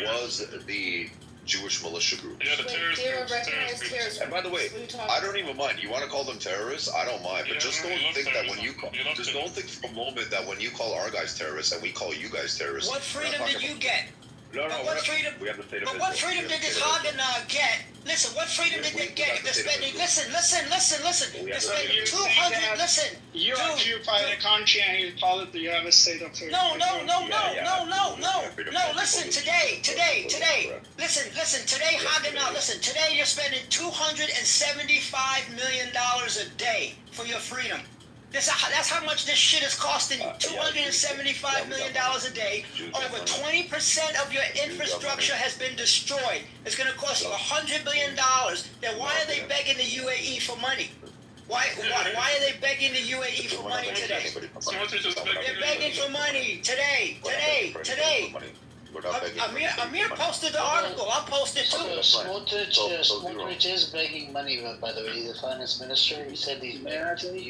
was the Jewish militia groups. Yeah, the terrorists. And by the way, I don't even mind. You want to call them terrorists? I don't mind. But just don't think that when you call, don't think for a moment that when you call our guys terrorists and we call you guys terrorists. What freedom did you get? No, what freedom? We have the state of But what freedom did this Haganah get? Listen, what freedom did they get? They're spending. Listen. They're spending 200. Listen. You occupy the country and you call it. You have a state of terror. No. Listen, today. Listen. Today, Haganah. Listen. Today, you're spending $275 million a day for your freedom. That's how much this shit is costing you. $275 million a day. Over 20% of your infrastructure has been destroyed. It's going to cost you $100 billion. Then why are they begging the UAE for money? Why are they begging the UAE for money today? They're begging for money today. We're not begging for Amir money. posted the article. I'll post it too. Smotrich is begging money, by the way. The finance minister, he said he's begging.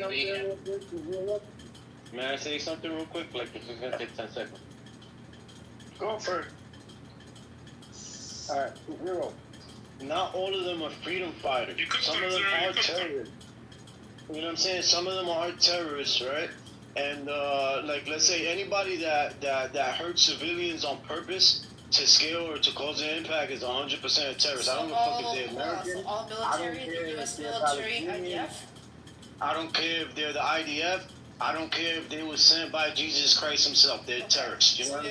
May I say something real quick? Like, if it's gonna take 10 seconds. Go for it. Alright, Zero. Not all of them are freedom fighters. Some of them are terrorists. You know what I'm saying? Some of them are terrorists, right? And like, let's say anybody that hurts civilians on purpose to scale or to cause an impact is 100% a terrorist. I don't give a fuck if they're American. So all military, the U.S. military, IDF. I don't care if they're the IDF. I don't care if they were sent by Jesus Christ himself. They're terrorists. You know what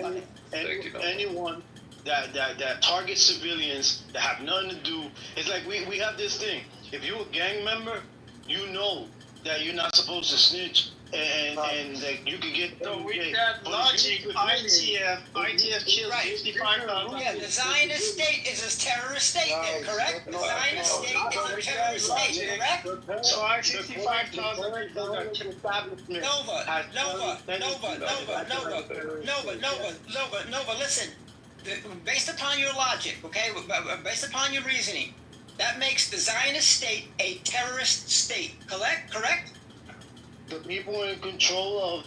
I'm saying? Anyone that targets civilians that have nothing to do. It's like we have this thing. If you're a gang member, you know that you're not supposed to snitch and like you can get. So with that logic, IDF killed 55,000. Yeah, the Zionist state is a terrorist state, then, correct? The Zionist state is a terrorist state, correct? So 65,000 people got killed. Nova, listen. Based upon your logic, okay, based upon your reasoning, that makes the Zionist state a terrorist state, correct? The people in control of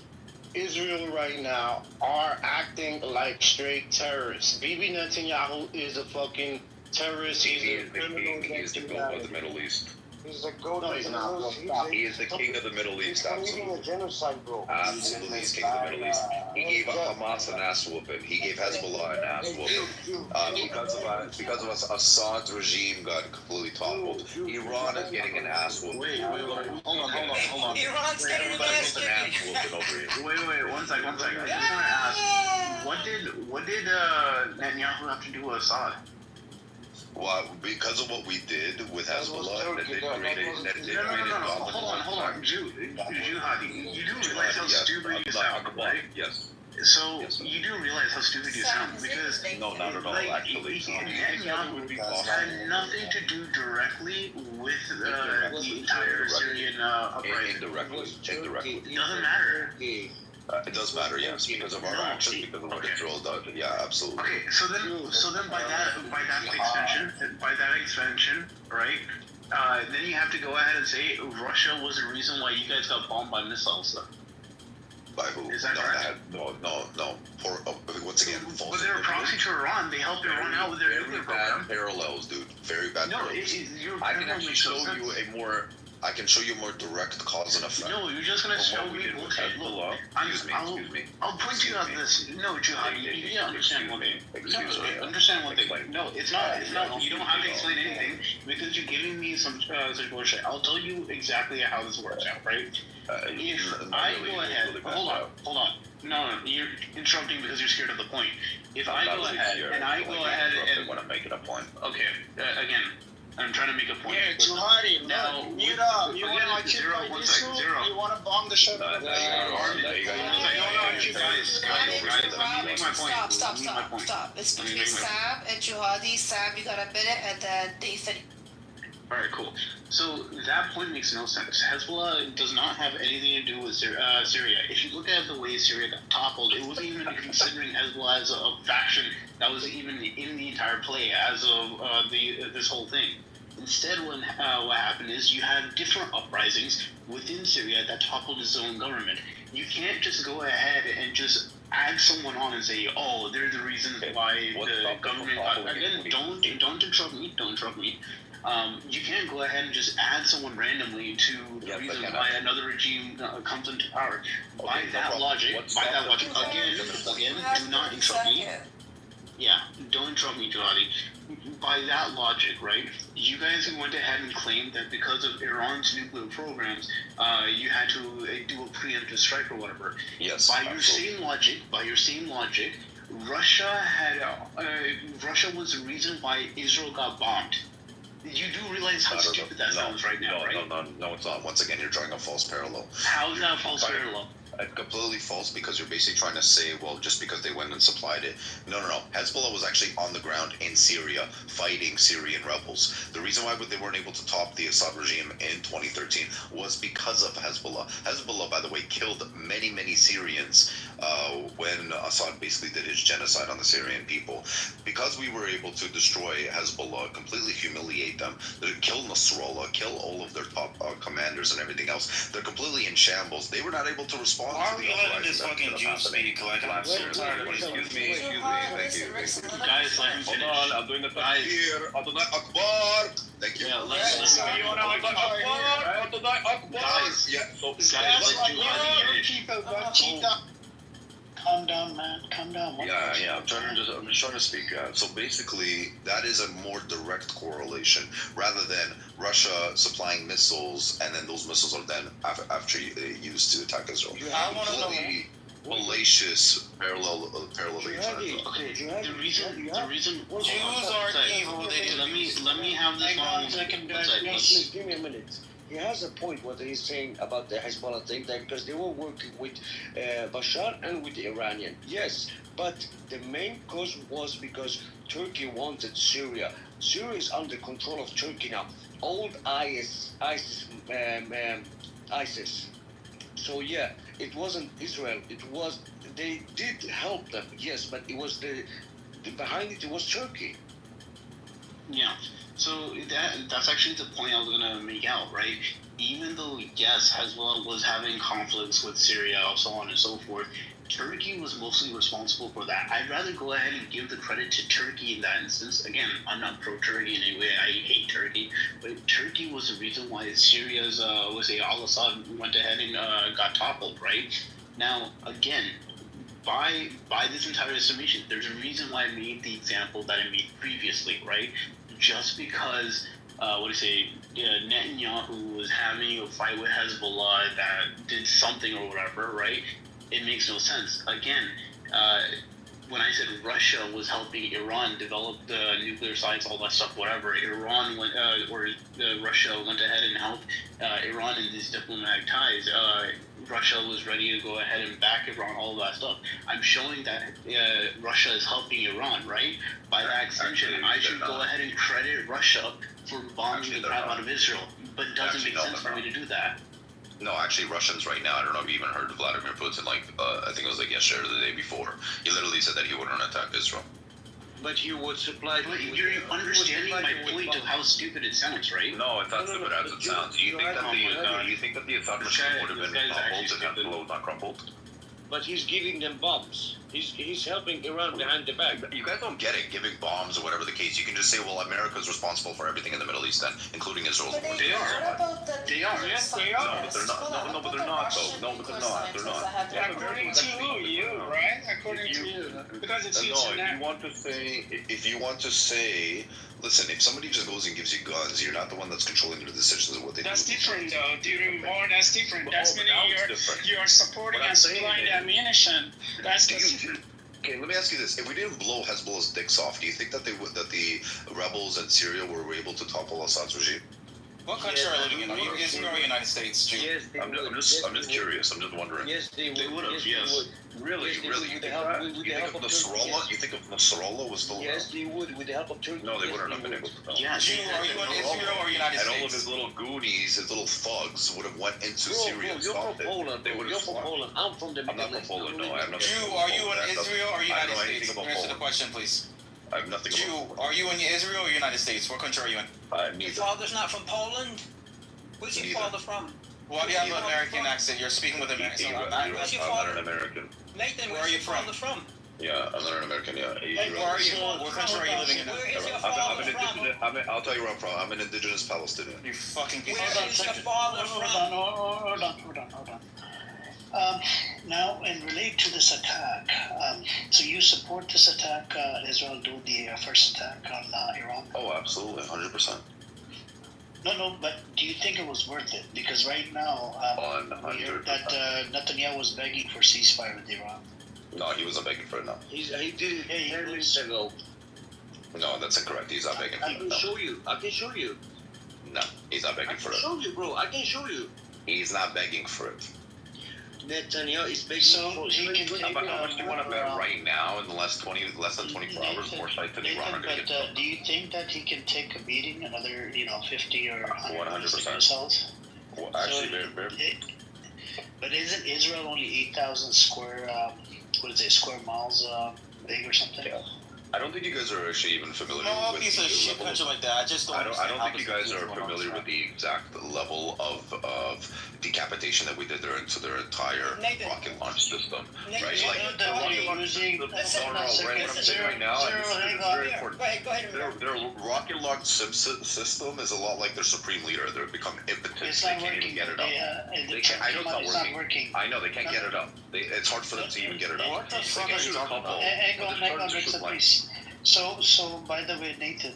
Israel right now are acting like straight terrorists. Bibi Netanyahu is a fucking terrorist. He's a criminal. He is the goat of the Middle East. He's the goat No, of he's the not. Middle East. He is the king of the Middle East, He's committing absolutely. a genocide, bro. Absolutely, he's king of the Middle East. He gave Hamas an ass whooping. He gave Hezbollah an ass whooping. Because of us, Assad's regime got completely toppled. Iran is getting an ass whooping. Wait. Hold on. Iran's getting an ass whooping over here. Wait. One second. I just want to ask, what did Netanyahu have to do with Assad? Well, because of what we did with Hezbollah, that they created No. Hold on. Jihadi, you do realize how stupid you sound, right? Yes. So you do realize how stupid you sound because No, not at all, actually. Netanyahu had nothing to do directly with the entire Syrian uprising. Indirectly. It doesn't matter. It does matter, yes, because of our actions, because of what Israel does. Yeah, absolutely. Okay, so then by that extension, right? Then you have to go ahead and say Russia was the reason why you guys got bombed by missiles. By who? Is that correct? No. Once again, false. But they're a proxy to Iran. They helped Iran out with their nuclear program. Parallels, dude. Very bad parallels. I can actually show you I can show you a more direct cause and effect. No, you're just gonna show me bullshit. Look, Excuse me. I'll point you out this. No, Jihad, you need to understand one thing. Understand one thing. No, it's not. You don't have to explain anything because you're giving me some bullshit. I'll tell you exactly how this works out, right? If I go ahead, hold on. No, you're interrupting because you're scared of the point. If I go ahead and when I'm making a point. Okay, again. I'm trying to make a point. Yeah, Jihadi, now, mute up. You want to like Zero. You want to bomb the ship? Stop. It's between Sab and Jihadi. Sab, you got a minute, and then Nathan. Alright, cool. So that point makes no sense. Hezbollah does not have anything to do with Syria. If you look at the way Syria got toppled, it wasn't even considering Hezbollah as a faction that was even in the entire play as of this whole thing. Instead, what happened is you had different uprisings within Syria that toppled its own government. You can't just go ahead and just add someone on and say, "Oh, they're the reason why the government got." Again, don't interrupt me. Don't interrupt me. You can't go ahead and just add someone randomly to the reason why another regime comes into power. By that logic, again, do not interrupt me. Yeah, don't interrupt me, Jihadi. By that logic, right, you guys went ahead and claimed that because of Iran's nuclear programs, you had to do a preemptive strike or whatever. Yes. By your same logic, Russia was the reason why Israel got bombed. You do realize how stupid that sounds right now, right? No, it's not. Once again, you're drawing a false parallel. How is that a false parallel? Completely false, because you're basically trying to say, well, just because they went and supplied it. No. Hezbollah was actually on the ground in Syria fighting Syrian rebels. The reason why they weren't able to top the Assad regime in 2013 was because of Hezbollah. Hezbollah, by the way, killed many Syrians when Assad basically did his genocide on the Syrian people. Because we were able to destroy Hezbollah, completely humiliate them, kill Nasrallah, kill all of their top commanders and everything else, they're completely in shambles. They were not able to respond. Why are we letting this fucking Jew speak? Like, I'm so tired of this. Excuse me, thank you. Guys, let him finish. Hold on, I'm doing the takbir. Adonai Akbar. Thank you. Yeah, let's Adonai Akbar. Guys, yeah. So, guys, let you finish. Calm down, man. Calm down. Yeah. I'm just trying to speak. So basically, that is a more direct correlation rather than Russia supplying missiles and then those missiles are then after used to attack Israel. I want to know. Fallacious parallel. Okay, the reason Jews are evil. Let me have this one second. Give me a minute. He has a point what he's saying about the Hezbollah thing, that because they were working with Bashar and with the Iranian. Yes, but the main cause was because Turkey wanted Syria. Syria is under control of Turkey now. Old ISIS. So yeah, it wasn't Israel. They did help them. Yes, but it was the behind it was Turkey. Yeah. So that's actually the point I was gonna make out, right? Even though yes, Hezbollah was having conflicts with Syria, so on and so forth, Turkey was mostly responsible for that. I'd rather go ahead and give the credit to Turkey in that instance. Again, I'm not pro-Turkey in any way. I hate Turkey, but Turkey was the reason why Syria's al-Assad went ahead and got toppled, right? Now, again, by this entire summation, there's a reason why I made the example that I made previously, right? Just because, Netanyahu was having a fight with Hezbollah that did something or whatever, right? It makes no sense. Again, when I said Russia was helping Iran develop the nuclear sites, all that stuff, whatever, Russia went ahead and helped Iran in these diplomatic ties. Russia was ready to go ahead and back Iran, all that stuff. I'm showing that Russia is helping Iran, right? By that extension, I should go ahead and credit Russia for bombing the crap out of Israel. But it doesn't make sense for me to do that. No, actually, Russians right now, I don't know if you even heard of Vladimir Putin, I think it was yesterday or the day before. He literally said that he wouldn't attack Israel. But he would supply... But you're understanding my point of how stupid it sounds, right? No, it's not stupid as it sounds. Do you think that the Assad machine would have been crumbled if Hezbollah was not crumbled? But he's giving them bombs. He's helping Iran behind the back. You guys don't get it, giving bombs or whatever the case. You can just say, well, America's responsible for everything in the Middle East then, including Israel's war. They are. They are. Yes, they are. No, but they're not. No, but they're not, though. No, but they're not. They're not. According to you, right? According to you. Because it's if you want to say, listen, if somebody just goes and gives you guns, you're not the one that's controlling the decisions of what they do. That's different, though. During war, that's different. That's meaning you're supporting and supplying the ammunition. That's different. Okay, let me ask you this: if we didn't blow Hezbollah's dicks off, do you think that the rebels in Syria were able to topple Assad's regime? What country are you living in? Are you Israel or United States, Jew? Yes, I'm just curious. I'm just wondering. Yes, they would have. Yes. Really? You think of Nasrallah? You think of Nasrallah was still around? Yes, they would, with the help of Turkey. No, they wouldn't have been able to. Yeah, Jew, are you in Israel or United States? And all of his little goonies, his little thugs, would have went into Syria and stopped it. You're from Poland. I'm from the Middle East. I'm not from Poland. No, I'm not. Jew, are you in Israel or United States? Answer the question, please. I have nothing. Jew, are you in Israel or United States? What country are you in? Your father's not from Poland? Where's your father from? Why do you have an American accent? You're speaking with an American accent. Where's your I'm father? not an American. Nathan, where are you from? Yeah, I'm not an American. Yeah. Where are you? What country are you living in? Where is your father from? I'll tell you where I'm from. I'm an indigenous Palestinian. You fucking piece Where is your father from? Hold on. Now, in relate to this attack, so you support this attack, Israel do the first attack on Iran? Oh, absolutely, 100%. No, but do you think it was worth it? Because right now, we heard that Netanyahu was begging for ceasefire with Iran. No, he wasn't begging for it, no. He did it 10 minutes ago. No, that's incorrect. He's not begging for it. I can show you. No, he's not begging for it. I can show you, bro. I can show you. He's not begging for it. Netanyahu is basically So he can take. How much do you want to bet right now in the less than 24 hours? More sites than Iran are going to get. Do you think that he can take a beating, another 50 or 100 100%. missiles? Well, actually, very. But isn't Israel only 8,000 square square miles big or something? Yeah. I don't think you guys are actually even familiar No with piece of shit country like that. I just don't. I don't think you guys are familiar with the exact level of decapitation that we did there into their entire rocket launch system. Right? Like what I'm saying right now, and this is very important. Go ahead. Their rocket launch system is a lot like their supreme leader. They've become impotent. They can't even get it up. I know it's not working. I know they can't get it up. It's hard for them to even get it up. What the fuck They are can you do a talking couple. about? Hang on, mix up, please. So by the way, Nathan,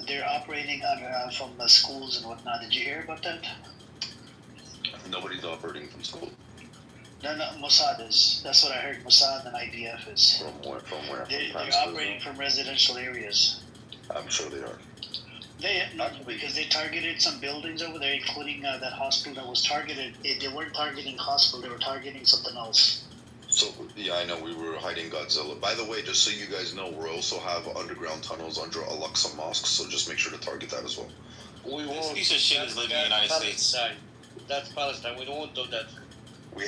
they're operating from the schools and whatnot. Did you hear about that? Nobody's operating from school. No, Mossad is. That's what I heard. Mossad and IDF is. From where? They're operating from residential areas. I'm sure they are. Because they targeted some buildings over there, including that hospital that was targeted. They weren't targeting hospital; they were targeting something else. So, yeah, I know, we were hiding Godzilla. By the way, just so you guys know, we also have underground tunnels under Al-Aqsa Mosque, so just make sure to target that as well. This piece of shit is living in the United States. That's Palestine. We don't do that. We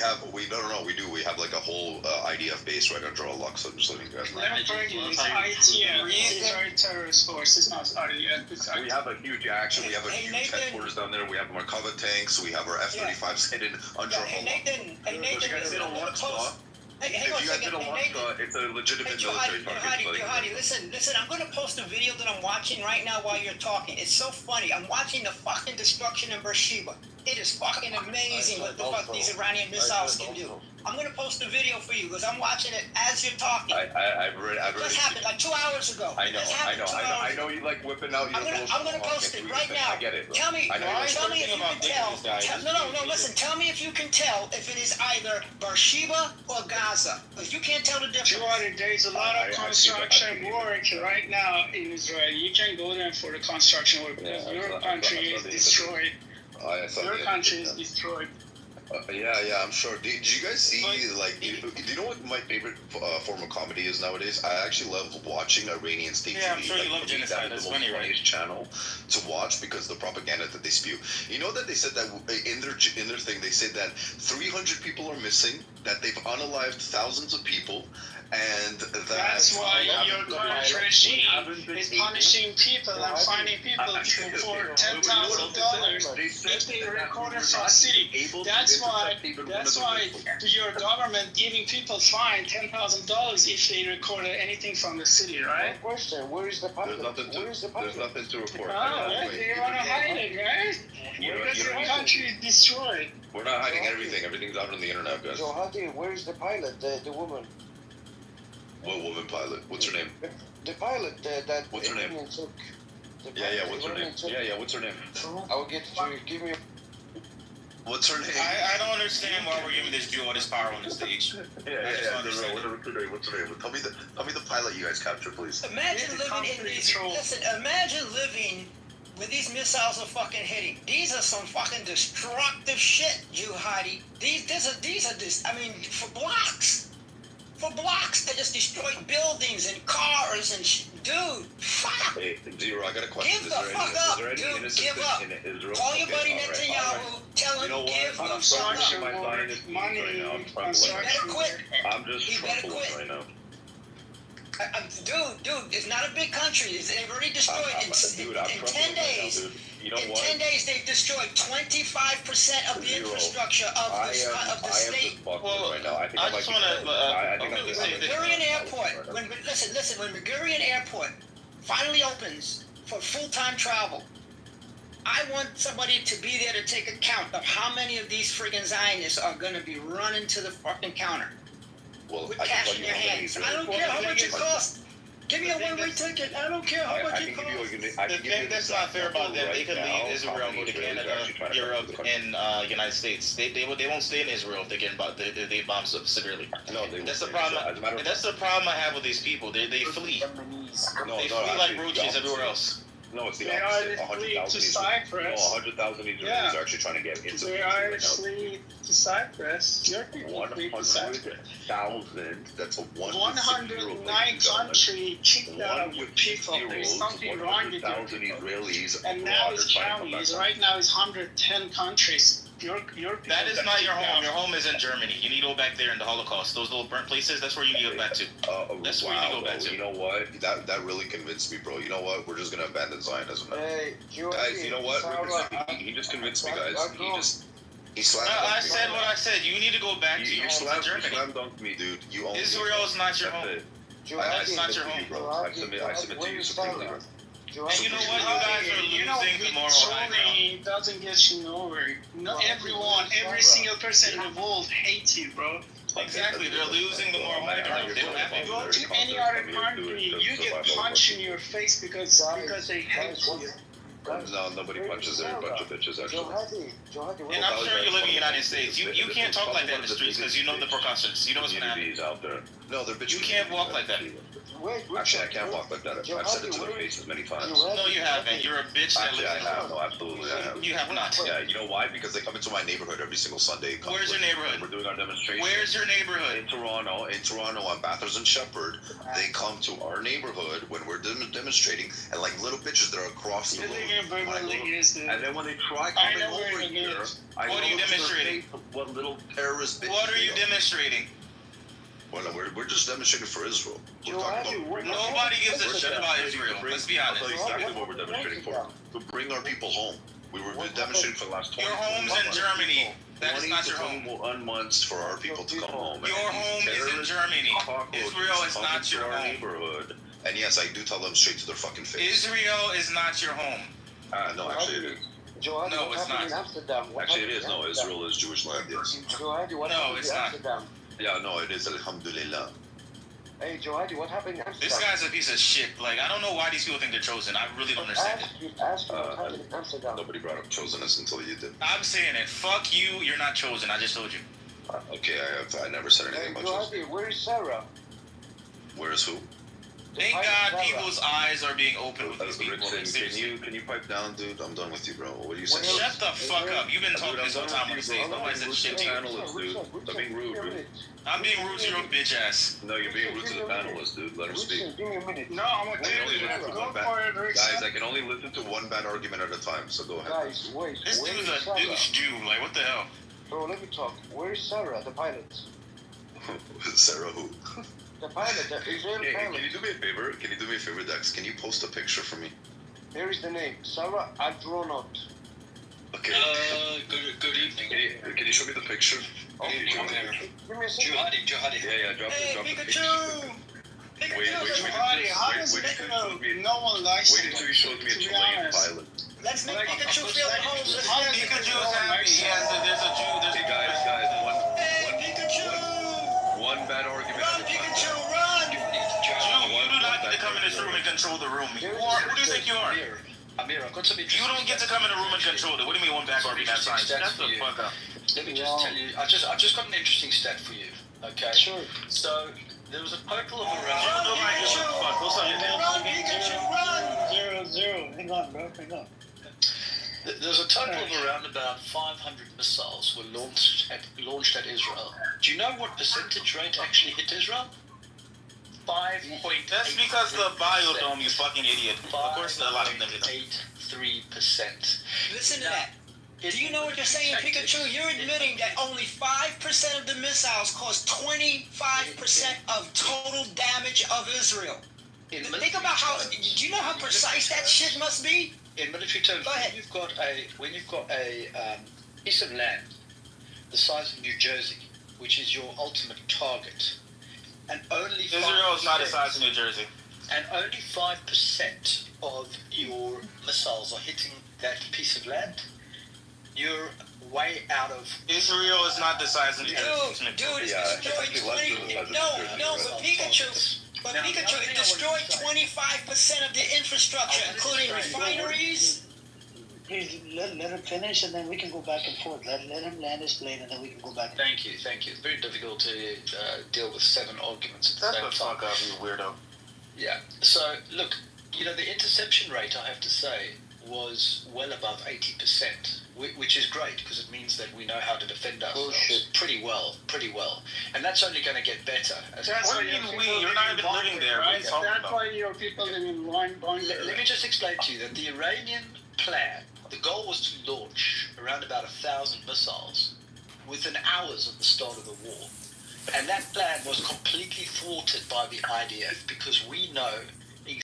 do. We have like a whole IDF base right under Al-Aqsa. I'm just letting you guys know. ITF, Israeli Terrorist Force. It's not IDF. We have a huge headquarters down there. We have Merkava tanks. We have our F-35s hidden under Nathan, If you guys did Al-Aqsa, it's a legitimate military target. Johadi, listen, I'm gonna post a video that I'm watching right now while you're talking. It's so funny. I'm watching the fucking destruction in Beersheba. It is fucking amazing what the fuck these Iranian missiles can do. I'm gonna post a video for you because I'm watching it as you're talking. I've already This happened like 2 hours ago. I know you like whipping out your I'm gonna post it right now. I get it. Tell me if you can tell. No, listen. Tell me if you can tell if it is either Beersheba or Gaza. Because you can't tell the difference. There's a lot of construction work right now in Israel. You can go there for the construction work because your country is destroyed. Your country is destroyed. Yeah, I'm sure. Did you guys see, do you know what my favorite form of comedy is nowadays? I actually love watching Iranian state TV. I'm sure you love genocide. That's funny, right? Channel to watch because the propaganda that they spew. You know that they said that in their thing, they said that 300 people are missing, that they've unalived thousands of people, and that's why your current regime is punishing people and finding people for $10,000 if they record it from city. That's why your government giving people fine $10,000 if they record anything from the city, right? Question: where is the pilot? There's nothing to report. They want to hide it, right? Because your country is destroyed. We're not hiding everything. Everything's out on the internet, guys. Johadi, where is the pilot? The woman. What woman pilot? What's her name? The pilot that. What's her name? Took. Yeah. What's her name? Yeah. What's her name? I will get you. Give me. What's her name? I don't understand why we're giving this Jew all this power on the stage. Yeah. What's her name? Tell me the pilot you guys captured, please. Imagine living where these missiles are fucking hitting. These are some fucking destructive shit, Juhadi. These are for blocks. For blocks, they just destroyed buildings and cars and dude, fuck. Hey, Zero, I got a question. Give the fuck up, dude. Give up. Call your buddy Netanyahu. Tell him give the fuck up. Money. I'm just troubled right now. Dude, it's not a big country. They've already destroyed in 10 days. Right now, you know in what? 10 days, they've destroyed 25% of the infrastructure of the state. I just want to say this. Ben Gurion Airport. Listen. When Ben Gurion Airport finally opens for full-time travel, I want somebody to be there to take account of how many of these friggin' Zionists are going to be running to the fucking counter. With cash in your hands. I don't care how much it costs. Give me a one-way ticket. I don't care how much it costs. The thing that's not fair about them, they could leave Israel, go to Canada, Europe, and United States. They won't stay in Israel if they get bombed severely. No, they that's the problem. And that's the problem I have with these people. They flee. They flee like roaches everywhere else. No, it's the They opposite. are fleeing 100,000 to Israelis. Cyprus. No, 100,000 Israelis Yeah. are actually trying to get into They the are country right now. fleeing to Cyprus. Your people flee to Cyprus. 100,000. That's a 1 109 country kicked out your people. There's something wrong with your 100,000 people. Israelis And now abroad it's are trying to come back counties. home. Right now it's 110 countries. Your people That is got not your kicked home. out. Your home is in Germany. You need to go back there in the Holocaust. Those little burnt places, that's where you need to go back to. That's where you need to go back to. You know what? That really convinced me, bro. You know what? We're just gonna abandon Zionism now. Hey, Guys, you know what? He just convinced me, guys. He slammed dunked me. I said what I said. You need to go back to You your home slam to Germany. dunked me, dude. You own Israel is not your home. That's not your home, bro. I submit to you supremely, bro. And you know what? You guys are losing the moral high ground. It doesn't get you nowhere. Not everyone, every single person in the world hates you, bro. Exactly, they're losing the moral high ground. They don't have Go to any other country, you get punched in your face because they hate you. No, nobody punches there. A bunch of bitches, actually. And I'm sure you live in the United States. You can't talk like that in the streets because you know the precautions. You know what's going to happen. Out there. No, they're bitches. You can't walk like that. Actually, I can't walk like that. I've said it to their faces many times. No, you haven't. You're a bitch that Actually, lives I in have. No, absolutely, I have. You have not. Yeah, you know why? Because they come into my neighborhood every single Sunday. Where's your neighborhood? We're doing our demonstration. Where's your neighborhood? In Toronto, on Bathurst and Shepherd. They come to our neighborhood when we're demonstrating, and like little bitches that are across the road. And then when they try coming over here, What are you demonstrating? What little terrorist bitches? What are you demonstrating? Well, we're just demonstrating for Israel. We're talking about Nobody gives a shit about Israel. Let's be honest. I'll tell you exactly what we're demonstrating for. To bring our people home. We were demonstrating for the last 20 Your home's in Germany. That is not your home. 21 months for our people to come home. Your home is in Germany. Israel is not your home. Neighborhood. And yes, I do tell them straight to their fucking face. Israel is not your home. No, actually it is. No, it's not. Actually, it is. No, Israel is Jewish land, yes. No, it's not. Yeah, no, it is. Alhamdulillah. Hey, Johadi, what happened in Amsterdam? This guy's a piece of shit. Like, I don't know why these people think they're chosen. I really don't understand it. Ask you what happened in Amsterdam. Nobody brought up chosenness until you did. I'm saying it. Fuck you. You're not chosen. I just told you. Okay, I never said anything about chosen. Johadi, where is Sarah? Where is who? Thank God people's eyes are being opened with these people. Can you pipe down, dude? I'm done with you, bro. What do you say? Shut the fuck up. You've been talking this whole time on the stage. Nobody said shit to you. Panelists, dude. I'm being rude, dude. I'm being rude to your bitch ass. No, you're being rude to the panelists, dude. Let them speak. Give me a minute. No, I'm gonna tell you. Go for it, Guys, I can only listen to one bad argument at a time, so go ahead. Guys, wait. This dude's a douche Jew. Like, what the hell? Bro, let me talk. Where is Sarah, the pilot? Sarah who? The pilot, the Israeli pilot. Can you do me a favor? Can you do me a favor, Dex? Can you post a picture for me? Here is the name. Sarah Adronot. Okay. Good evening. Can you show me the picture? Give me a second. Johadi. Yeah, drop the picture. Wait, no one likes wait until you show me a Chilean pilot. Let's make Pikachu feel at home. Pikachu is happy. There's a Jew. Hey, guys, one bad argument. Run, Pikachu, run! Jew, you do not get to come in this room and control the room. Who do you think you are? Amir, I've got some You don't get to come in the room and control it. What do you mean one bad argument? That's fine. Shut the fuck up. Let me just tell you, I've just got an interesting stat for you. Okay. Sure. So there was a total of around. Run, Pikachu, run! 0-0. Hang on, bro. Hang on. There's a total of around about 500 missiles were launched at Israel. Do you know what percentage rate actually hit Israel? 5.8. That's because the biodome, you fucking idiot. Of course, a lot of them did. 83%. Listen to that. Do you know what you're saying, Pikachu? You're admitting that only 5% of the missiles caused 25% of total damage of Israel. Think about how. Do you know how precise that shit must be? In military terms, when you've got a piece of land the size of New Jersey, which is your ultimate target, and only Israel is not the size of New Jersey, and only 5% of your missiles are hitting that piece of land, you're way out of. Israel is not the size of New Jersey. Dude, it's destroyed 20. No, but Pikachu. But Pikachu, it destroyed 25% of the infrastructure, including refineries. Please let him finish, and then we can go back and forth. Let him land his plane, and then we can go back. Thank you. It's very difficult to deal with 7 arguments at the same time. Shut the fuck up, you weirdo. Yeah. So look, You know, the interception rate, I have to say, was well above 80%, which is great because it means that we know how to defend ourselves pretty well. And that's only going to get better. What do you mean we? You're not even living there. What are you talking That's about? why your people live in bunker. Let me just explain to you that the Iranian plan, the goal was to launch around about 1,000 missiles within hours of the start of the war. And that plan was completely thwarted by the IDF because we know